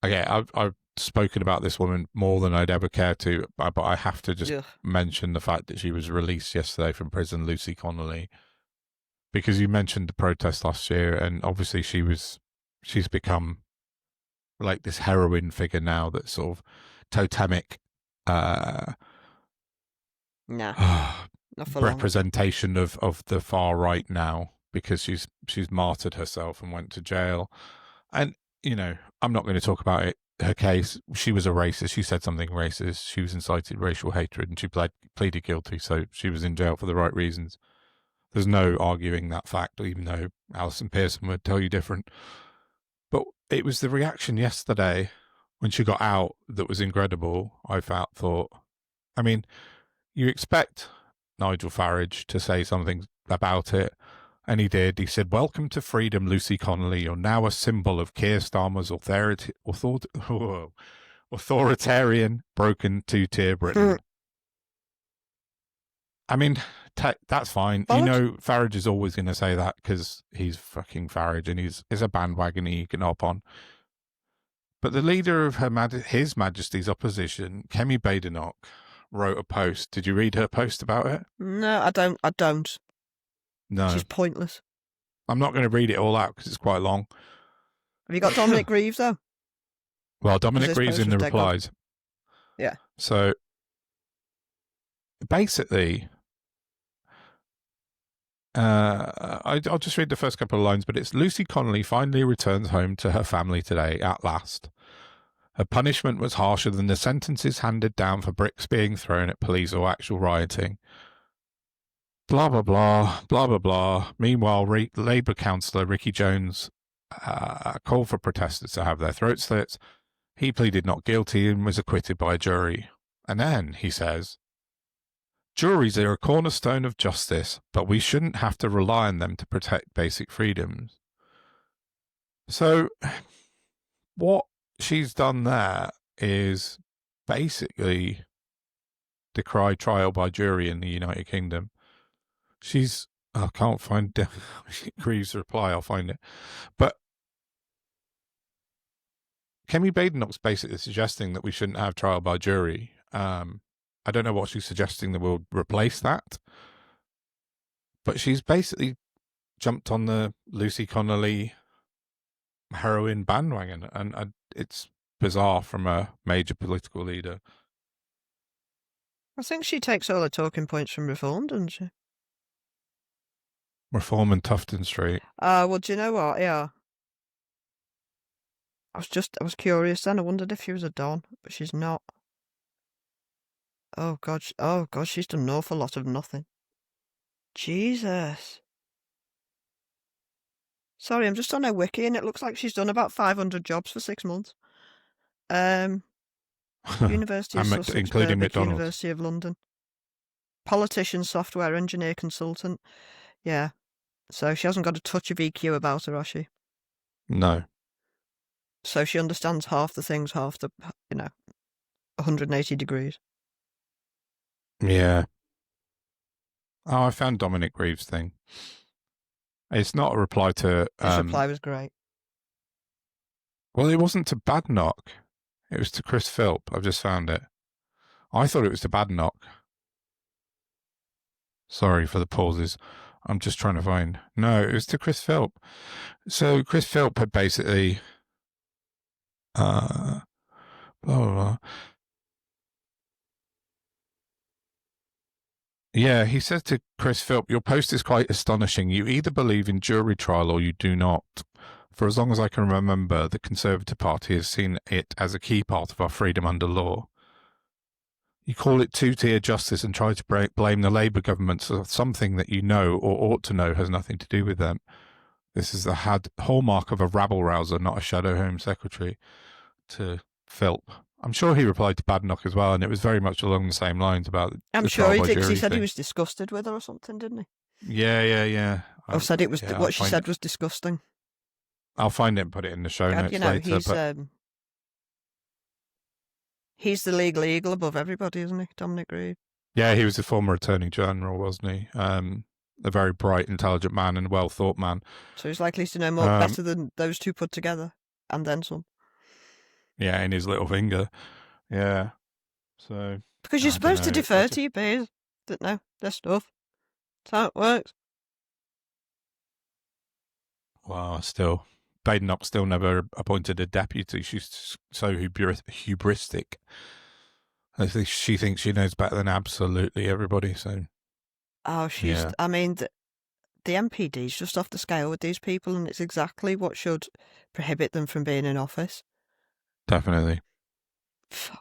okay, I've spoken about this woman more than I'd ever care to, but I have to just mention the fact that she was released yesterday from prison, Lucy Connolly, because you mentioned the protest last year, and obviously she's become like this heroine figure now that's sort of totemic representation of the far right now, because she's martyred herself and went to jail. And I'm not going to talk about her case. She was a racist. She said something racist. She was incited racial hatred, and she pleaded guilty, so she was in jail for the right reasons. There's no arguing that fact, even though Alison Pearson would tell you different. But it was the reaction yesterday when she got out that was incredible. I thought, I mean, you expect Nigel Farage to say something about it, and he did. He said, "Welcome to freedom, Lucy Connolly. You're now a symbol of Keir Starmer's authoritarian, broken two-tier Britain." I mean, that's fine. Farage is always going to say that because he's fucking Farage, and he's a bandwagon he can hop on. But the leader of His Majesty's opposition, Kemi Badenoch, wrote a post. Did you read her post about it? No, I don't. No. She's pointless. I'm not going to read it all out because it's quite long. Have you got Dominic Reeves, though? Well, Dominic Reeves in the replies. Yeah. So, basically, I'll just read the first couple of lines, but it's Lucy Connolly finally returns home to her family today, at last. Her punishment was harsher than the sentences handed down for bricks being thrown at police or actual rioting. Blah, blah, blah, blah, blah, blah. Meanwhile, Labour councillor Ricky Jones called for protesters to have their throats slit. He pleaded not guilty and was acquitted by a jury. And then, he says, "Juries are a cornerstone of justice, but we shouldn't have to rely on them to protect basic freedoms." So, what she's done there is basically decry trial by jury in the United Kingdom. I can't find Greaves' reply, I'll find it. But Kemi Badenoch's basically suggesting that we shouldn't have trial by jury. I don't know what she's suggesting that will replace that. But she's basically jumped on the Lucy Connolly heroine bandwagon, and it's bizarre from a major political leader. I think she takes all her talking points from Reform, doesn't she? Reform and Tufton Street. Well, do you know what? Yeah. I was curious then. I wondered if she was a Don, but she's not. Oh God, she's done an awful lot of nothing. Jesus. Sorry, I'm just on her wiki, and it looks like she's done about 500 jobs for 6 months. University of Sussex, including McDonald's. University of London. Politician, software engineer, consultant. Yeah. So she hasn't got a touch of EQ about her, has she? No. So she understands half the things, half the, 180 degrees. Yeah. Oh, I found Dominic Reeves' thing. It's not a reply to... His reply was great. Well, it wasn't to Badenoch. It was to Chris Philp. I've just found it. I thought it was to Badenoch. Sorry for the pauses. I'm just trying to find... No, it was to Chris Philp. So Chris Philp had basically... blah, blah, blah. Yeah, he says to Chris Philp, "Your post is quite astonishing. You either believe in jury trial or you do not. For as long as I can remember, the Conservative Party has seen it as a key part of our freedom under law. You call it two-tier justice and try to blame the Labour government for something that you know or ought to know has nothing to do with them. This is the hallmark of a rabble-rouser, not a shadow Home Secretary." To Philp. I'm sure he replied to Badenoch as well, and it was very much along the same lines about. I'm sure he did, because he said he was disgusted with her or something, didn't he? Yeah. Or said it was Yeah, what she said was disgusting. I'll find it and put it in the show God, notes you know, later. But he's the legal eagle above everybody, isn't he, Dominic Reed? yeah, he was the former Attorney General, wasn't he? A very bright, intelligent man and well thought man. So he's likely to know more better than those two put together, and then some. Yeah, in his little finger. Yeah. So because you're supposed to defer to your peers that know their stuff. That's how it works. Well, still, Badenoch still never appointed a deputy. She's so hubristic. She thinks she knows better than absolutely everybody. So, yeah. I mean, the MPD's just off the scale with these people, and it's exactly what should prohibit them from being in office. Definitely. But,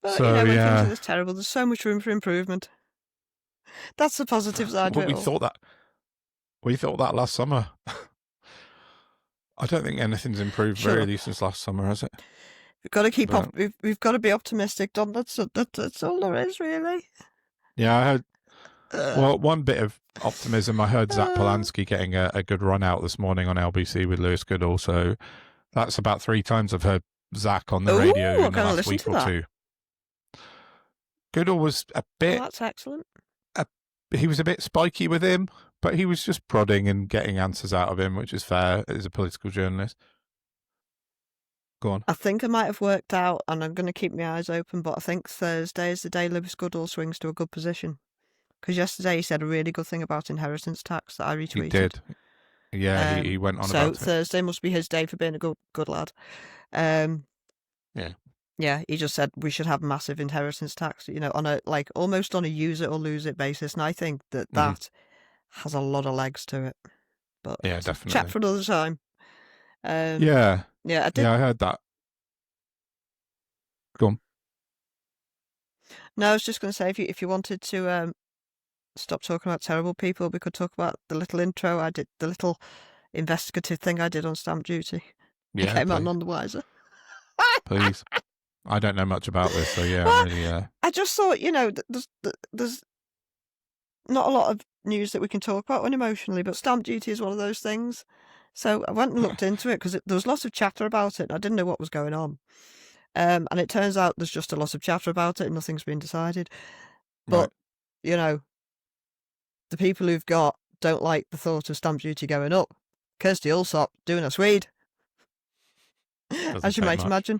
so, when things are this terrible, there's so much room for improvement. That's the positive side of it. We thought that last summer. I don't think anything's improved really since last summer, has it? We've got to keep up. We've got to be optimistic, Don. That's all there is, really. Yeah, I heard. Well, one bit of optimism. I heard Zach Polanski getting a good run out this morning on LBC with Lewis Goodall. So that's about 3 times I've heard Zach on the radio in the last week or two. Goodall was a bit. Oh, that's excellent. He was a bit spiky with him, but he was just prodding and getting answers out of him, which is fair as a political journalist. Go on. I think I might have worked out, and I'm going to keep my eyes open, but I think Thursday is the day Lewis Goodall swings to a good position. Because yesterday he said a really good thing about inheritance tax that I retweeted. He did. Yeah, he went on about it. So Thursday must be his day for being a good lad. Yeah. Yeah, he just said we should have massive inheritance tax, on a almost on a use it or lose it basis. And I think that has a lot of legs to it. But yeah, definitely. Chat for another time. Yeah, I did. Yeah, I heard that. Go on. No, I was just going to say if you wanted to stop talking about terrible people, we could talk about the little intro I did, the little investigative thing I did on stamp duty. Yeah, I came out none the wiser. Please. I don't know much about this, so yeah, well, really. I just thought, there's not a lot of news that we can talk about unemotionally, but stamp duty is one of those things. So I went and looked into it because there was lots of chatter about it. And I didn't know what was going on, and it turns out there's just a lot of chatter about it, and nothing's been decided. But the people who've don't like the thought of stamp duty going up. Kirsty Allsop doing a Swede, as you might imagine.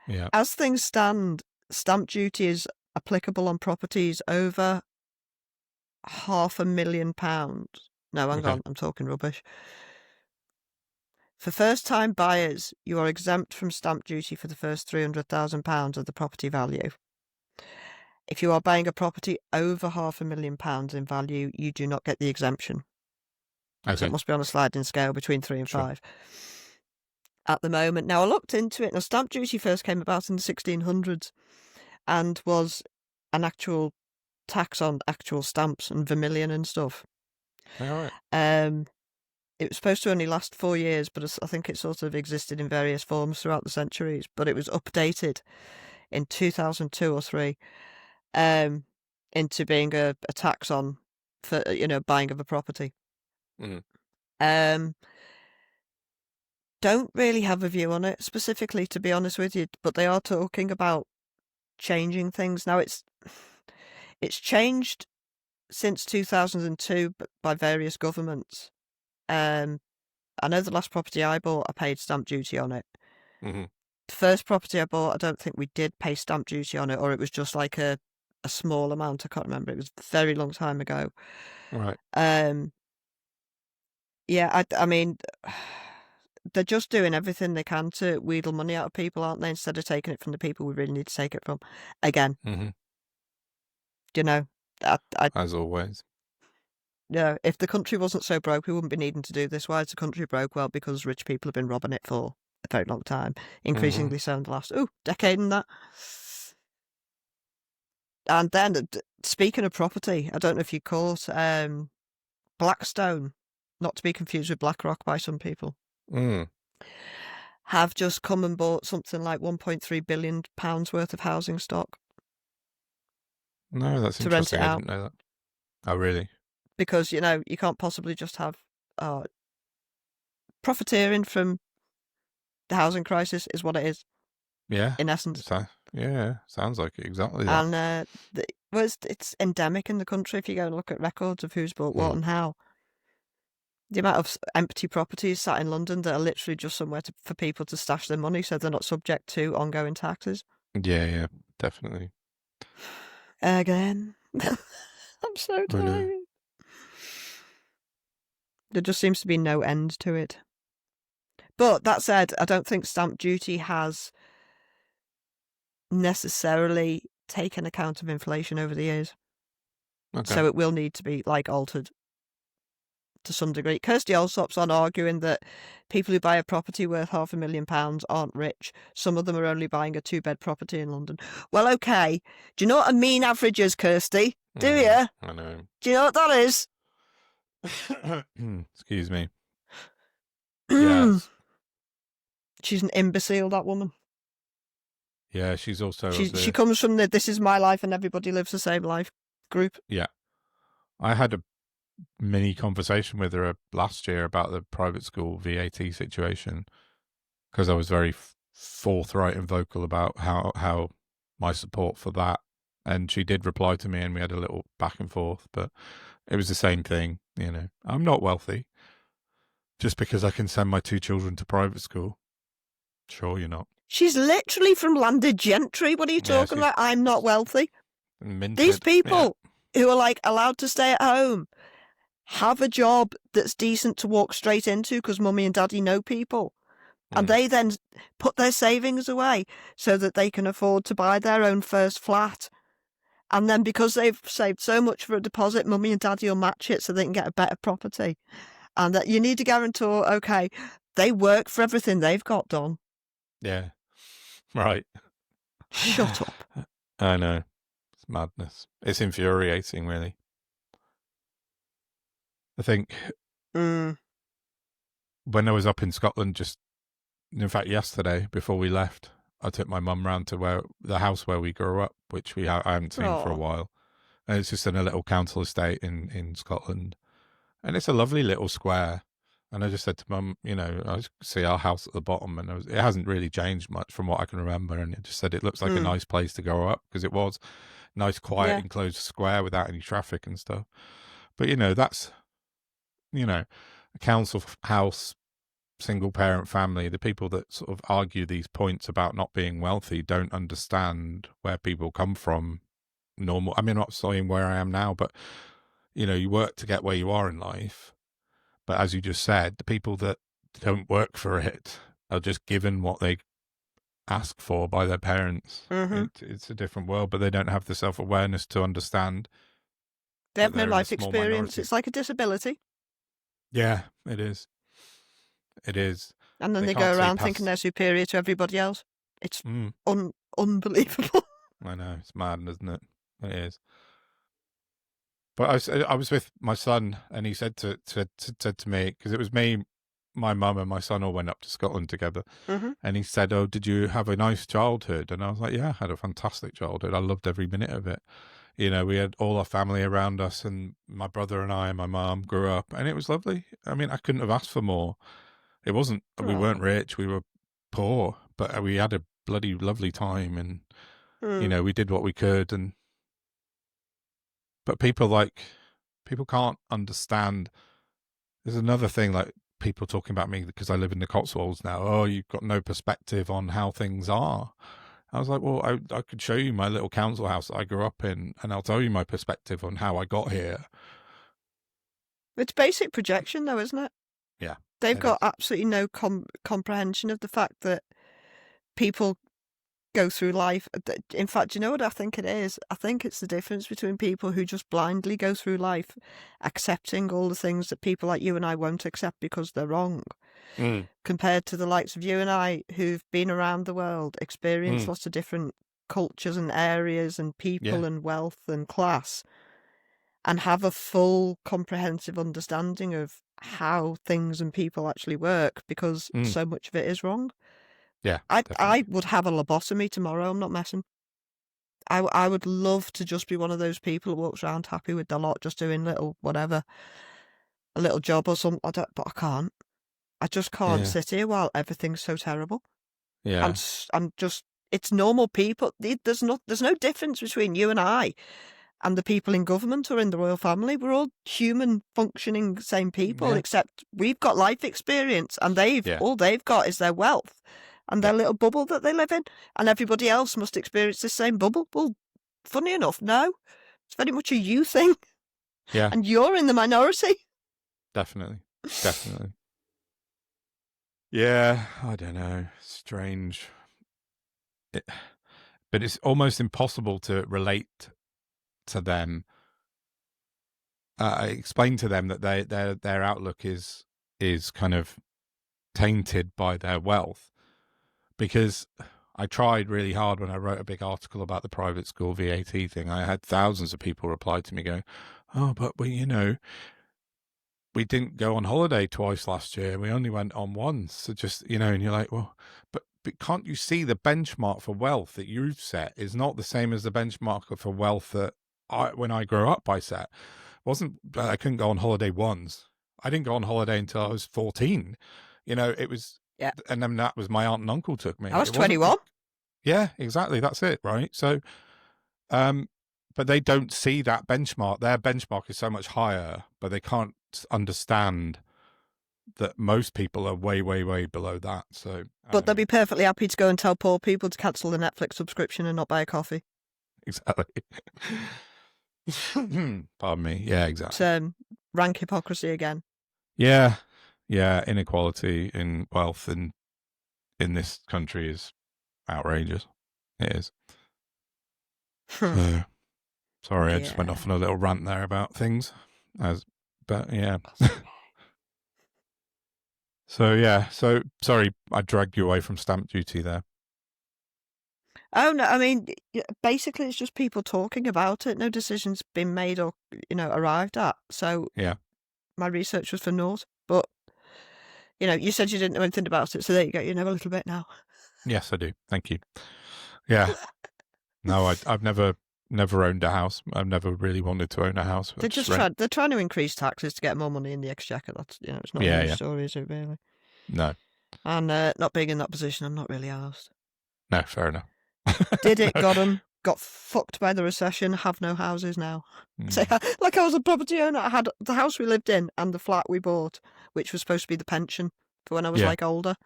Yeah. As things stand, stamp duty is applicable on properties over £500,000. No, hang on, I'm talking rubbish. For first-time buyers, you are exempt from stamp duty for the first £300,000 of the property value. If you are buying a property over £500,000 in value, you do not get the exemption. Okay. So it must be on a sliding scale between 3 and 5. At the moment. Now, I looked into it. Now, stamp duty first came about in the 1600s and was an actual tax on actual stamps and vermilion and stuff. All right. It was supposed to only last 4 years, but I think it sort of existed in various forms throughout the centuries. But it was updated in 2002 or 3 into being a tax on for buying of a property. Don't really have a view on it specifically, to be honest with you, but they are talking about changing things. Now it's changed since 2002 by various governments. I know the last property I bought, I paid stamp duty on it. The first property I bought, I don't think we did pay stamp duty on it, or it was just like a small amount. I can't remember. It was a very long time ago. Right. Yeah, I mean, they're just doing everything they can to wheedle money out of people, aren't they? Instead of taking it from the people we really need to take it from. Again. As always. Yeah, if the country wasn't so broke, we wouldn't be needing to do this. Why is the country broke? Well, because rich people have been robbing it for a very long time. Increasingly so in the last, decade and that. And then, speaking of property, I don't know if you caught Blackstone, not to be confused with BlackRock by some people, have just come and bought something like £1.3 billion worth of housing stock. No, that's interesting. I didn't know that. Oh, really? Because, you can't possibly just have profiteering from the housing crisis is what it is, Yeah. in essence. Yeah, sounds like it, exactly that. And it's endemic in the country if you go and look at records of who's bought what and how. The amount of empty properties sat in London that are literally just somewhere for people to stash their money so they're not subject to ongoing taxes. Yeah, definitely. Again. I'm so tired. There just seems to be no end to it. But that said, I don't think stamp duty has necessarily taken account of inflation over the years. Okay. So it will need to be altered to some degree. Kirsty Allsop's on arguing that people who buy a property worth £500,000 aren't rich. Some of them are only buying a 2-bed property in London. Well, okay. Do you know what a mean average is, Kirsty? Do you? I know. Do you know what that is? Excuse me. Yes. She's an imbecile, that woman. Yeah, she's also... She comes from the "this is my life and everybody lives the same life" group. Yeah. I had a mini conversation with her last year about the private school VAT situation, because I was very forthright and vocal about how my support for that, and she did reply to me, and we had a little back and forth, but it was the same thing. I'm not wealthy. Just because I can send my 2 children to private school. Sure, you're not. She's literally from landed gentry. What are you talking about? I'm not wealthy. Minted. These people who are allowed to stay at home have a job that's decent to walk straight into because mummy and daddy know people. And they then put their savings away so that they can afford to buy their own first flat. And then because they've saved so much for a deposit, mummy and daddy will match it so they can get a better property. And that you need a guarantor. Okay, they work for everything they've got done. Yeah. Right. Shut up. I know. It's madness. It's infuriating, really. I think when I was up in Scotland, in fact, yesterday, before we left, I took my mum round to the house where we grew up, which I haven't seen for a while. And it's just in a little council estate in Scotland. And it's a lovely little square. And I just said to Mum, I see our house at the bottom, and it hasn't really changed much from what I can remember. And I just said it looks like a nice place to grow up, because it was nice, quiet, enclosed square without any traffic and stuff. But that's a council house, single parent family. The people that sort of argue these points about not being wealthy don't understand where people come from. I'm not saying where I am now, but you work to get where you are in life. But as you just said, the people that don't work for it are just given what they ask for by their parents. It's a different world, but they don't have the self-awareness to understand. They have no life experience. Minority. It's like a disability. Yeah, it is. It is. And then they go around thinking they're superior to everybody else. It's unbelievable. I know. It's mad, isn't it? It is. But I was with my son, and he said to me, because it was me, my mum, and my son all went up to Scotland together, and he said, "Oh, did you have a nice childhood?" And I was like, "Yeah, I had a fantastic childhood. I loved every minute of it. We had all our family around us, and my brother and I and my mum grew up, and it was lovely. I mean, I couldn't have asked for more. It wasn't. We weren't rich. We were poor, but we had a bloody lovely time, and we did what we could." But people can't understand. There's another thing, like people talking about me because I live in the Cotswolds now. Oh, you've got no perspective on how things are. I was like, well, I could show you my little council house that I grew up in, and I'll tell you my perspective on how I got here. It's basic projection, though, isn't it? Yeah. They've got absolutely no comprehension of the fact that people go through life. In fact, you know what I think it is? I think it's the difference between people who just blindly go through life accepting all the things that people like you and I won't accept because they're wrong, compared to the likes of you and I who've been around the world, experienced lots of different cultures and areas and people and wealth and class, and have a full comprehensive understanding of how things and people actually work, because so much of it is wrong. Yeah, I would have a lobotomy tomorrow. I'm not messing. I would love to just be one of those people who walks around happy with their lot, just doing little whatever, a little job or something. But I can't. I just can't sit here while everything's so terrible. Yeah. I'm just. It's normal people. There's no difference between you and I and the people in government or in the royal family. We're all human, functioning, same people, except we've got life experience, and all they've got is their wealth and their little bubble that they live in, and everybody else must experience the same bubble. Well, funny enough, no, it's very much a you thing. Yeah, and you're in the minority. Definitely. Yeah, I don't know. Strange. But it's almost impossible to relate to them. Explain to them that their outlook is kind of tainted by their wealth, because I tried really hard when I wrote a big article about the private school VAT thing. I had thousands of people reply to me going, "Oh, but we didn't go on holiday twice last year. We only went on once." So just, and you're like, well, but can't you see the benchmark for wealth that you've set is not the same as the benchmark for wealth that when I grew up, I set? I couldn't go on holiday once. I didn't go on holiday until I was 14. It was, and then that was my aunt and uncle took me. I was 21. Yeah, exactly. That's it. Right. So, but they don't see that benchmark. Their benchmark is so much higher, but they can't understand that most people are way, way, way below that. So, but they'll be perfectly happy to go and tell poor people to cancel the Netflix subscription and not buy a coffee. Exactly. Pardon me. Yeah, exactly. It's rank hypocrisy again. Yeah. Inequality in wealth in this country is outrageous. It is. So, sorry, I just went off on a little rant there about things. But yeah. So sorry, I dragged you away from stamp duty there. Oh no, I mean, basically it's just people talking about it. No decision's been made or arrived at. So yeah, my research was for naught. But you said you didn't know anything about it, so there you go. You know a little bit now. Yes, I do. Thank you. Yeah. No, I've never owned a house. I've never really wanted to own a house. They're trying to increase taxes to get more money in the exchequer. That's it's not a new story, is it really? No. And not being in that position, I'm not really asked. No, fair enough. Did it, got them, got fucked by the recession, have no houses now. So, like I was a property owner, I had the house we lived in and the flat we bought, which was supposed to be the pension for when I was older.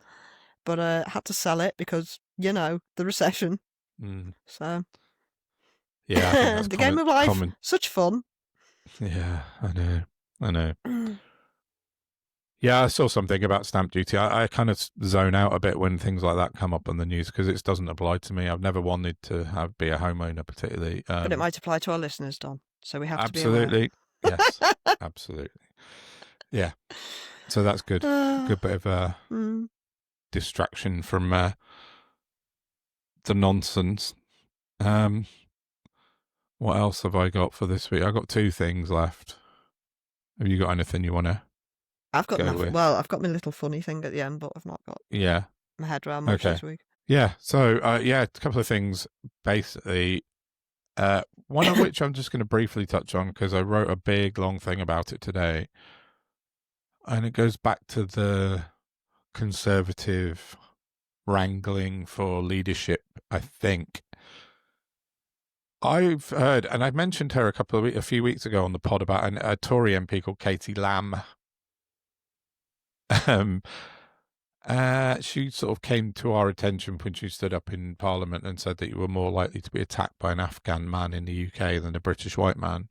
But I had to sell it because, the recession. So, yeah, I think that's the game of life, such fun. Yeah, I know. Yeah, I saw something about stamp duty. I kind of zone out a bit when things like that come up on the news because it doesn't apply to me. I've never wanted to be a homeowner particularly. But it might apply to our listeners, Don. So we have to be absolutely. Yes, absolutely. Yeah. So that's good. Good bit of distraction from the nonsense. What else have I got for this week? I've got 2 things left. Have you got anything you want to? I've got nothing. Well, I've got my little funny thing at the end, but I've not got my head around much this week. Yeah. So, a couple of things, basically. One of which I'm just going to briefly touch on because I wrote a big, long thing about it today. And it goes back to the Conservative wrangling for leadership, I think. I've heard, and I mentioned her a few weeks ago on the pod about a Tory MP called Katie Lamb. She sort of came to our attention when she stood up in Parliament and said that you were more likely to be attacked by an Afghan man in the UK than a British white man,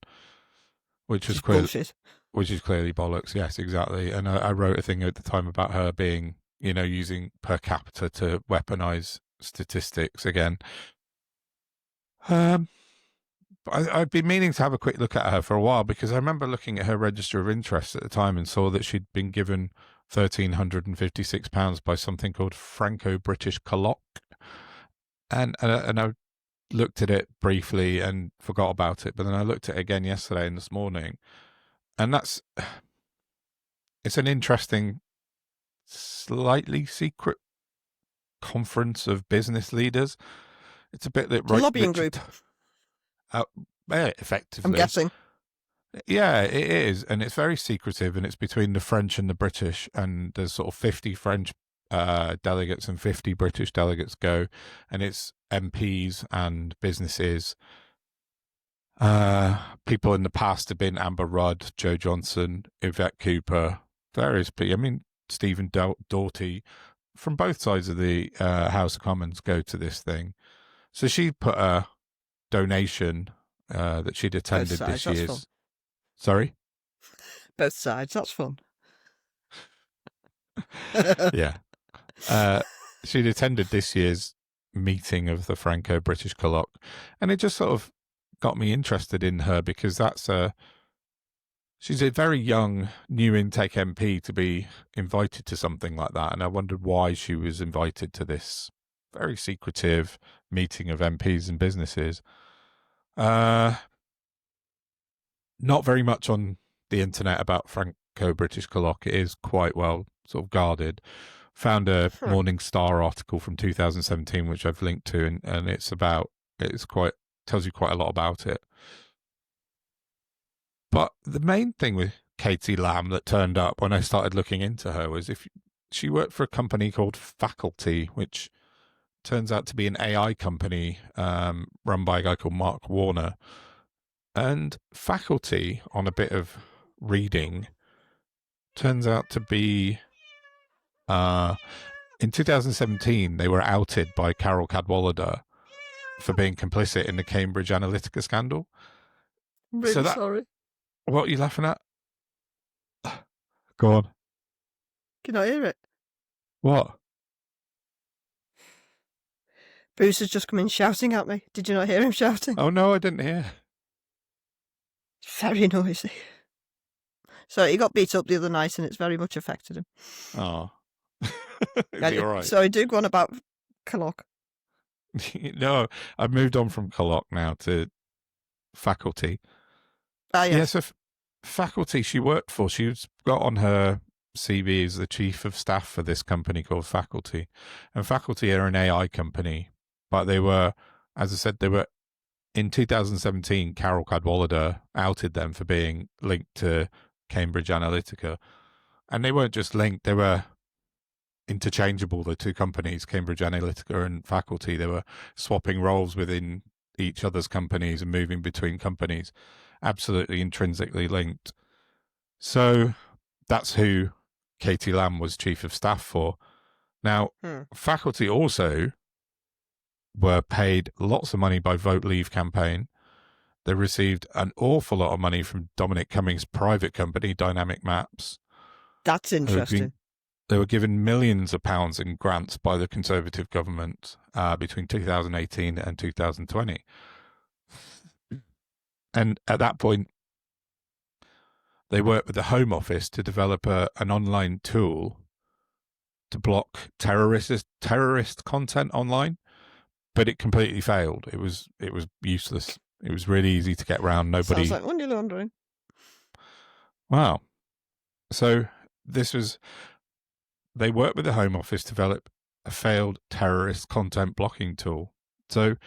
which is clearly bollocks. Yes, exactly. And I wrote a thing at the time about her being, using per capita to weaponize statistics again. I've been meaning to have a quick look at her for a while because I remember looking at her register of interests at the time and saw that she'd been given £1,356 by something called Franco-British Colloque. And I looked at it briefly and forgot about it, but then I looked at it again yesterday and this morning. And it's an interesting, slightly secret conference of business leaders. It's a bit that lobbying group. effectively. I'm guessing. Yeah, it is, and it's very secretive, and it's between the French and the British, and there's sort of 50 French delegates and 50 British delegates go, and it's MPs and businesses. People in the past have been Amber Rudd, Joe Johnson, Yvette Cooper, various people. I mean, Stephen Doughty, from both sides of the House of Commons go to this thing. So she put a donation that she'd Both attended sides, this that's year's. fun. Sorry? Both sides, that's fun. Yeah. She'd attended this year's meeting of the Franco-British Colloque, and it just sort of got me interested in her because she's a very young, new intake MP to be invited to something like that, and I wondered why she was invited to this very secretive meeting of MPs and businesses. Not very much on the internet about Franco-British Colloque. It is quite well sort of guarded. Found a Morning Star article from 2017, which I've linked to, and tells you quite a lot about it. But the main thing with Katie Lamb that turned up when I started looking into her was she worked for a company called Faculty, which turns out to be an AI company run by a guy called Mark Warner. And Faculty, on a bit of reading, turns out to be in 2017 they were outed by Carol Cadwallader for being complicit in the Cambridge Analytica scandal. I'm really sorry. What are you laughing at? Go on. Can I hear it? What? Bruce has just come in shouting at me. Did you not hear him shouting? Oh no, I didn't hear. It's very noisy. So he got beat up the other night and it's very much affected him. Oh. Is he all right? So do go on about Colloque. No, I've moved on from Colloque now to Faculty. Yes. Yeah, so Faculty she worked for, got on her CV as the chief of staff for this company called Faculty. And Faculty are an AI company, but they were, as I said, in 2017, Carol Cadwallader outed them for being linked to Cambridge Analytica. And they weren't just linked, they were interchangeable, the two companies, Cambridge Analytica and Faculty. They were swapping roles within each other's companies and moving between companies, absolutely intrinsically linked. So that's who Katie Lamb was chief of staff for. Now, Faculty also were paid lots of money by Vote Leave campaign. They received an awful lot of money from Dominic Cummings' private company, Dynamic Maps. That's interesting. They were given millions of pounds in grants by the Conservative government between 2018 and 2020. And at that point, they worked with the Home Office to develop an online tool to block terrorist content online, but it completely failed. It was useless. It was really easy to get around. Nobody. Sounds like money laundering. Wow. So they worked with the Home Office to develop a failed terrorist content blocking tool. So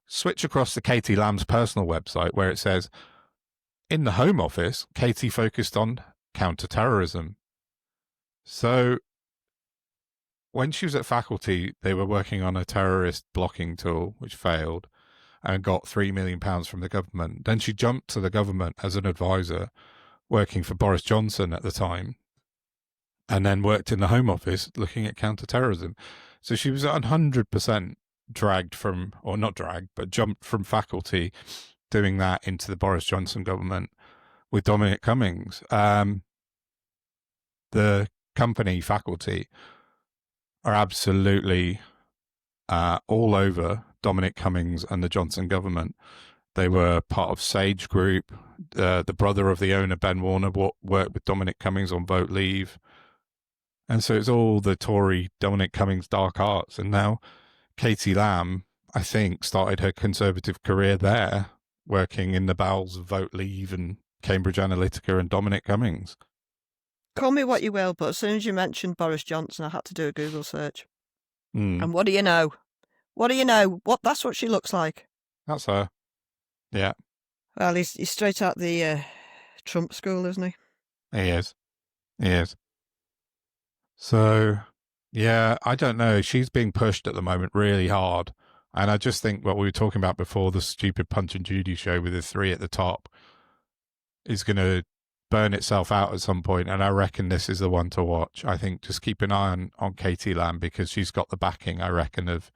switch across to Katie Lamb's personal website where it says, in the Home Office, Katie focused on counter-terrorism. So when she was at Faculty, they were working on a terrorist blocking tool, which failed, and got £3 million from the government. Then she jumped to the government as an advisor, working for Boris Johnson at the time, and then worked in the Home Office looking at counter-terrorism. So she was 100% jumped from Faculty doing that into the Boris Johnson government with Dominic Cummings. The company Faculty are absolutely all over Dominic Cummings and the Johnson government. They were part of Sage Group. The brother of the owner, Ben Warner, worked with Dominic Cummings on Vote Leave. And so it's all the Tory Dominic Cummings dark arts. And now Katie Lamb, I think, started her Conservative career there, working in the bowels of Vote Leave and Cambridge Analytica and Dominic Cummings. Call me what you will, but as soon as you mentioned Boris Johnson, I had to do a Google search. And what do you know? What do you know? That's what she looks like. That's her. Yeah, Well, he's straight out the Trump school, isn't he? he is. He is. So, yeah, I don't know. She's being pushed at the moment really hard. And I just think what we were talking about before, the stupid Punch and Judy show with the three at the top, is going to burn itself out at some point. And I reckon this is the one to watch. I think just keep an eye on Katie Lamb, because she's got the backing, I reckon, of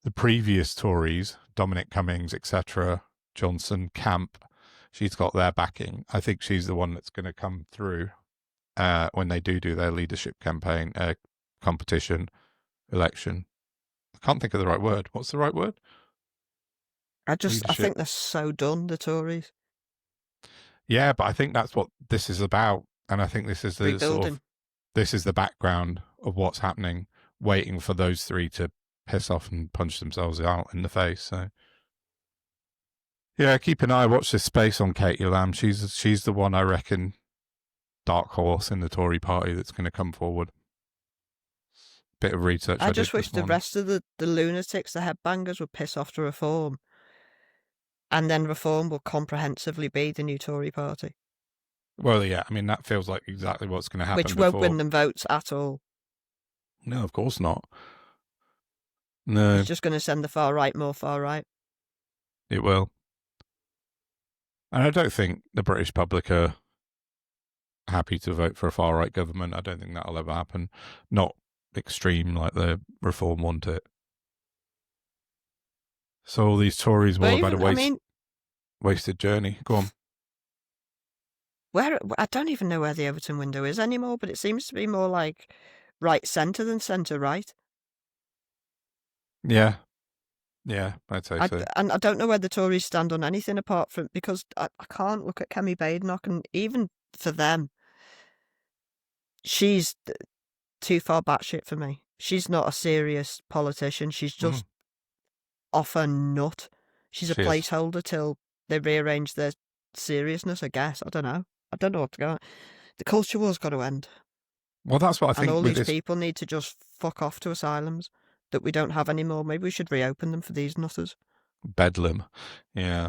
the previous Tories, Dominic Cummings, etc., Johnson, Camp. She's got their backing. I think she's the one that's going to come through when they do their leadership campaign, competition, election. I can't think of the right word. What's the right word? I Leadership. think they're so done, the Tories. Yeah, but I think that's what this is about, and I think this is the Rebuilding. this is the background of what's happening, waiting for those three to piss off and punch themselves out in the face. So, yeah, keep an eye. Watch this space on Katie Lamb. She's the one, I reckon, dark horse in the Tory party that's going to come forward. Bit of research I just did wish this the morning. rest of the lunatics, the headbangers, would piss off to Reform, and then Reform will comprehensively be the new Tory party, Well, yeah, I mean, that feels like exactly what's going to happen. which won't win them votes at all. No, of course not. No, It's just going to send the far right more far right. it will. And I don't think the British public are happy to vote for a far right government. I don't think that'll ever happen. Not extreme like the Reform want it. So all these Tories will have had a wasted journey. Go on. I don't even know where the Everton window is anymore, but it seems to be more like right centre than centre right. Yeah, I'd say so. And I don't know where the Tories stand on anything apart from, because I can't look at Kemi Badenoch, and even for them, she's too far batshit for me. She's not a serious politician. She's just off her nut. She's a placeholder till they rearrange their seriousness, I guess. I don't know. I don't know what to go. The culture war's got to end. Well, that's what I think. And all these people need to just fuck off to asylums that we don't have anymore. Maybe we should reopen them for these nutters. Bedlam. Yeah.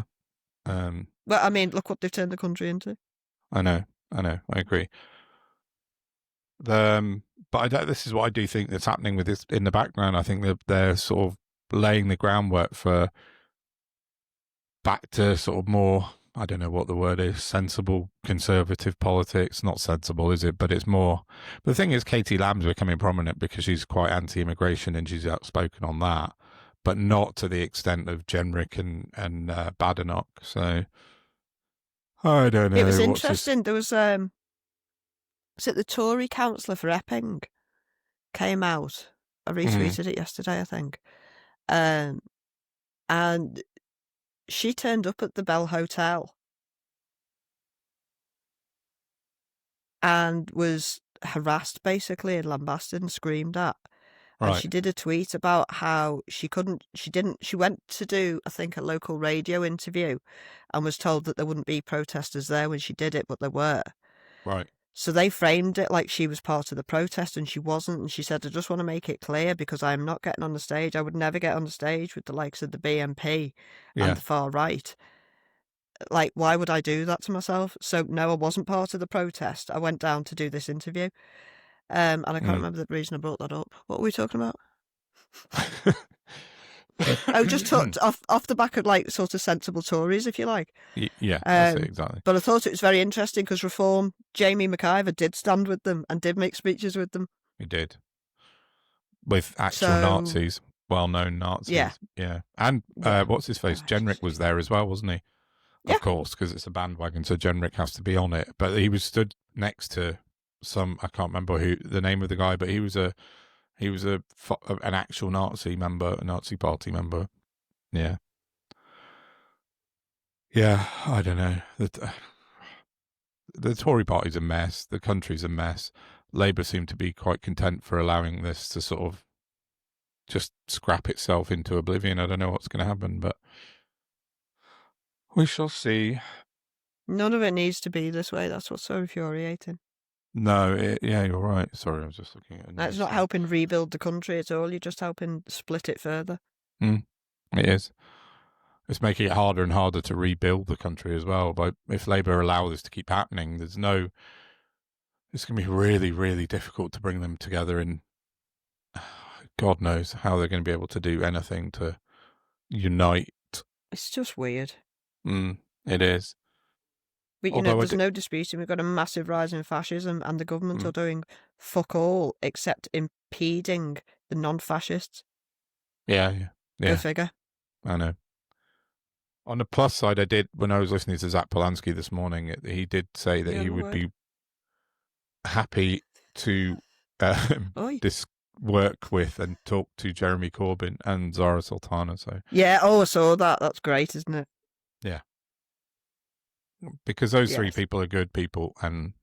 Well, I mean, look what they've turned the country into. I know. I agree. But this is what I do think that's happening with this in the background. I think that they're sort of laying the groundwork for back to sort of more, I don't know what the word is, sensible conservative politics. Not sensible, is it? But it's more. But the thing is, Katie Lamb's becoming prominent because she's quite anti-immigration and she's outspoken on that, but not to the extent of Jenrick and Badenoch. So I don't know. It was interesting. There was it the Tory councillor for Epping came out. I retweeted it yesterday, I think. And she turned up at the Bell Hotel and was harassed, basically, and lambasted and screamed at. Right. And she did a tweet about how she went to do, I think, a local radio interview and was told that there wouldn't be protesters there when she did it, but there were. Right. So they framed it like she was part of the protest and she wasn't. And she said, I just want to make it clear because I'm not getting on the stage. I would never get on the stage with the likes of the BNP and the far right. Like, why would I do that to myself? So, no, I wasn't part of the protest. I went down to do this interview. And I can't remember the reason I brought that up. What were we talking about? Just talked off the back of, like, sort of sensible Tories, if you like. Yeah, that's it, exactly. But I thought it was very interesting because Reform, Jamie McIver did stand with them and did make speeches with them. He did. With actual Nazis, well-known Nazis. Yeah. And what's his face? Jenrick was there as well, wasn't he? Of course, because it's a bandwagon, so Jenrick has to be on it. But he was stood next to I can't remember who the name of the guy, but he was an actual Nazi member, a Nazi party member. Yeah. Yeah, I don't know. The Tory party's a mess. The country's a mess. Labour seem to be quite content for allowing this to sort of just scrap itself into oblivion. I don't know what's going to happen, but we shall see. None of it needs to be this way. That's what's so infuriating. No, yeah, you're right. Sorry, I was just looking at it. That's not helping rebuild the country at all. You're just helping split it further. It is. it's making it harder and harder to rebuild the country as well. But if Labour allow this to keep happening, it's going to be really, really difficult to bring them together. And God knows how they're going to be able to do anything to unite. It's just weird. It is. But, Although there's no disputing we've got a massive rise in fascism, and the government are doing fuck all except impeding the non-fascists. Yeah. Go figure. I know. On the plus side, I did, when I was listening to Zach Polanski this morning, he did say that he would be happy to work with and talk to Jeremy Corbyn and Zara Sultana. So yeah, I saw that. That's great, isn't it? Yeah. Because those three people are good people, and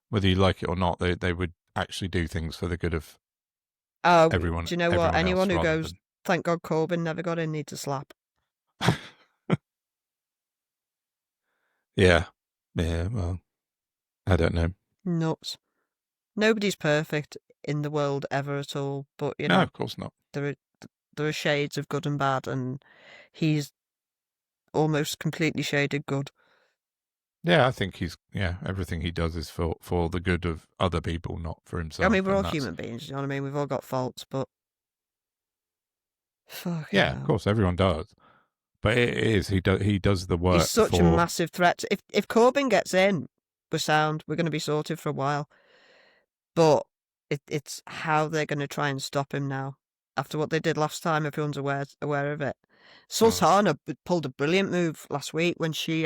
whether you like it or not, they would actually do things for the good of everyone. Do you know what? Anyone who goes, thank God Corbyn never got in, needs a slap. Yeah, well, I don't know. Nuts. Nobody's perfect in the world ever at all, but, no, of course not. There are shades of good and bad, and he's almost completely shaded good. Yeah, I think everything he does is for the good of other people, not for himself. I mean, we're all human beings, you know what I mean? We've all got faults, but of course, everyone does. But it is, he does the work. He's such a massive threat. If Corbyn gets in, we're sound. We're going to be sorted for a while. But it's how they're going to try and stop him now. After what they did last time, everyone's aware of it. Sultana pulled a brilliant move last week when she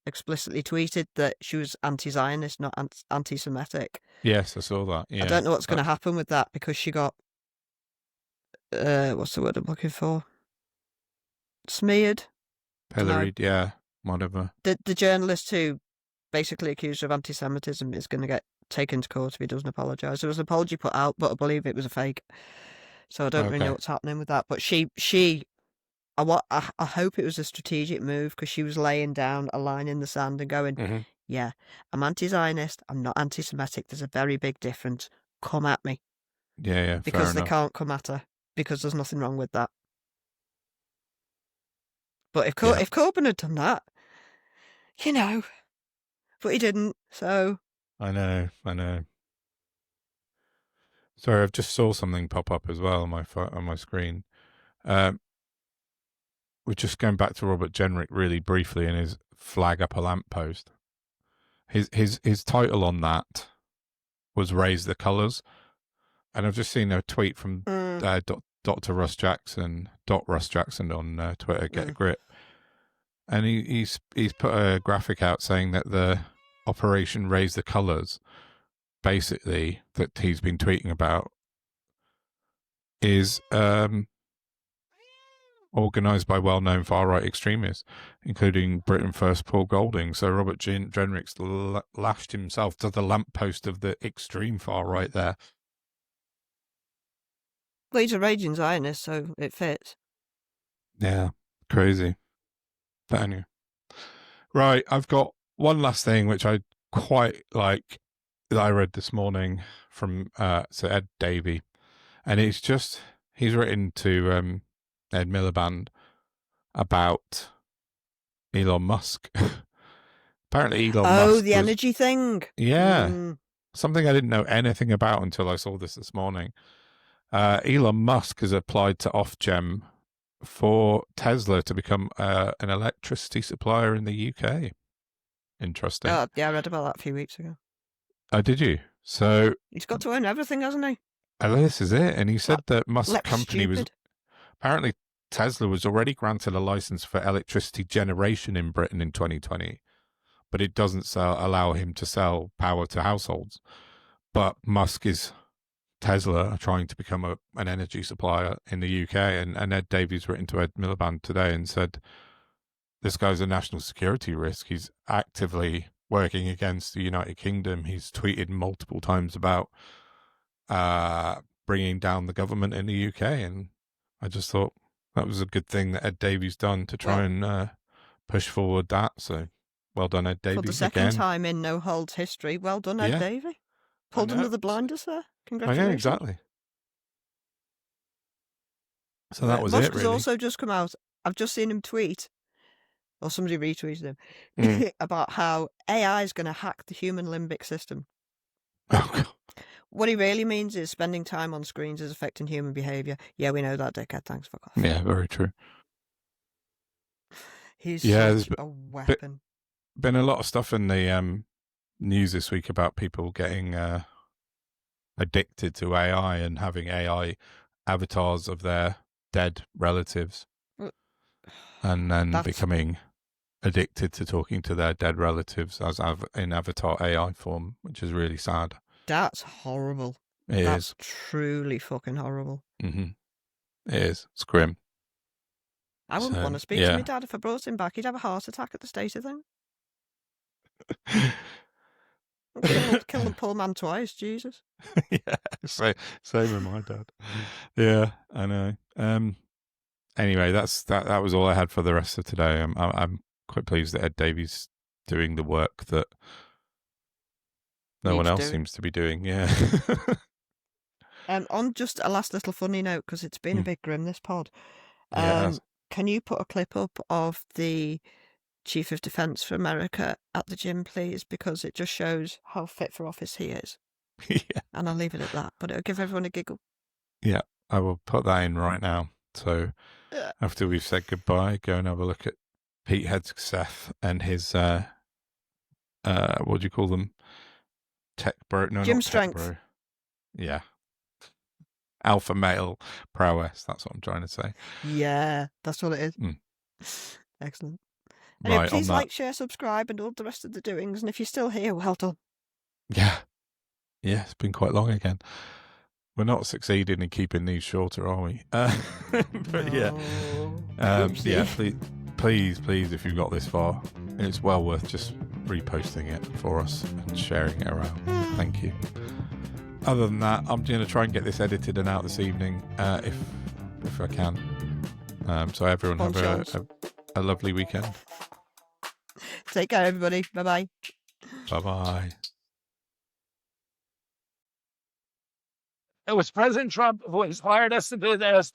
explicitly tweeted that she was anti-Zionist, not anti-Semitic. Yes, I saw that. Yeah. I don't know what's going to happen with that, because she got what's the word I'm looking for? Smeared. Pilloried, yeah, whatever. The journalist who basically accused her of anti-Semitism is going to get taken to court if he doesn't apologise. There was an apology put out, but I believe it was a fake. So I don't really know what's happening with that. But I hope it was a strategic move, because she was laying down a line in the sand and going, yeah, I'm anti-Zionist, I'm not anti-Semitic. There's a very big difference. Come at me. Yeah, because they can't come at her, because there's nothing wrong with that. But if Corbyn had done that, but he didn't, so... I know. Sorry, I've just saw something pop up as well on my screen. We're just going back to Robert Jenrick really briefly in his flag up a lamppost. His title on that was "Raise the Colours," and I've just seen a tweet from Dr. Russ Jackson on Twitter. Get a grip. And he's put a graphic out saying that the Operation Raise the Colours, basically, that he's been tweeting about, is organised by well-known far-right extremists, including Britain First Paul Golding. So Robert Jenrick's lashed himself to the lamppost of the extreme far-right there. Well, he's a raging Zionist, so it fits. Yeah, crazy. But anyway. Right, I've got one last thing which I quite like that I read this morning from Sir Ed Davey. And it's just, he's written to Ed Miliband about Elon Musk. Apparently Elon Musk the energy thing. Yeah. Something I didn't know anything about until I saw this morning. Elon Musk has applied to Ofgem for Tesla to become an electricity supplier in the UK. Interesting. Oh, yeah, I read about that a few weeks ago. Oh, did you? So he's got to own everything, hasn't he? Oh, this is it. And he said that Musk company was apparently Tesla was already granted a license for electricity generation in Britain in 2020, but it doesn't allow him to sell power to households. But Tesla are trying to become an energy supplier in the UK, and Ed Davies written to Ed Miliband today and said, this guy's a national security risk. He's actively working against the United Kingdom. He's tweeted multiple times about bringing down the government in the UK, and I just thought that was a good thing that Ed Davies done to try and push forward that. So well done, Ed Davies. For the second time in No Holds history, well done, Ed Davies. Pulled under the blinders there. Congratulations. Yeah, exactly. So that was Musk it, really. has also just come out I've just seen him tweet, or somebody retweeted him, Mm. about how AI is going to hack the human limbic system. Oh, God. What he really means is spending time on screens is affecting human behaviour. Yeah, we know that, dickhead. Thanks, fuck off. Yeah, very true. He's Yeah, such a weapon. Been a lot of stuff in the news this week about people getting addicted to AI and having AI avatars of their dead relatives, and then becoming addicted to talking to their dead relatives as in avatar AI form, which is really sad. That's horrible. That's truly fucking horrible. Mm-hmm. It is. It's grim. I wouldn't want to speak to my dad. If I brought him back, he'd have a heart attack at the state of things. Kill the poor man twice, Jesus. Yeah, same with my dad. Yeah, I know. Anyway, that was all I had for the rest of today. I'm quite pleased that Ed Davies doing the work that no one else seems to be doing. Yeah. On just a last little funny note, because it's been a bit grim, this pod. Can you put a clip up of the Chief of Defence for America at the gym, please? Because it just shows how fit for office he is. Yeah. And I'll leave it at that, but it'll give everyone a giggle. Yeah, I will put that in right now. So after we've said goodbye, go and have a look at Pete Hegseth and his what do you call them? Tech bro? No, gym not strength. Tech bro. Yeah. Alpha male prowess. That's what I'm trying to say. Yeah, that's what it is. Excellent. Anyway, Right, please like, share, subscribe, and all the rest of the doings. And if you're still here, well done. Yeah. Yeah, it's been quite long again. We're not succeeding in keeping these shorter, are we? But no. Yeah, please, if you've got this far, it's well worth just reposting it for us and sharing it around. Thank you. Other than that, I'm going to try and get this edited and out this evening, if I can. So everyone have a lovely weekend. Take care, everybody. Bye-bye. Bye-bye. It was President Trump who inspired us to do this.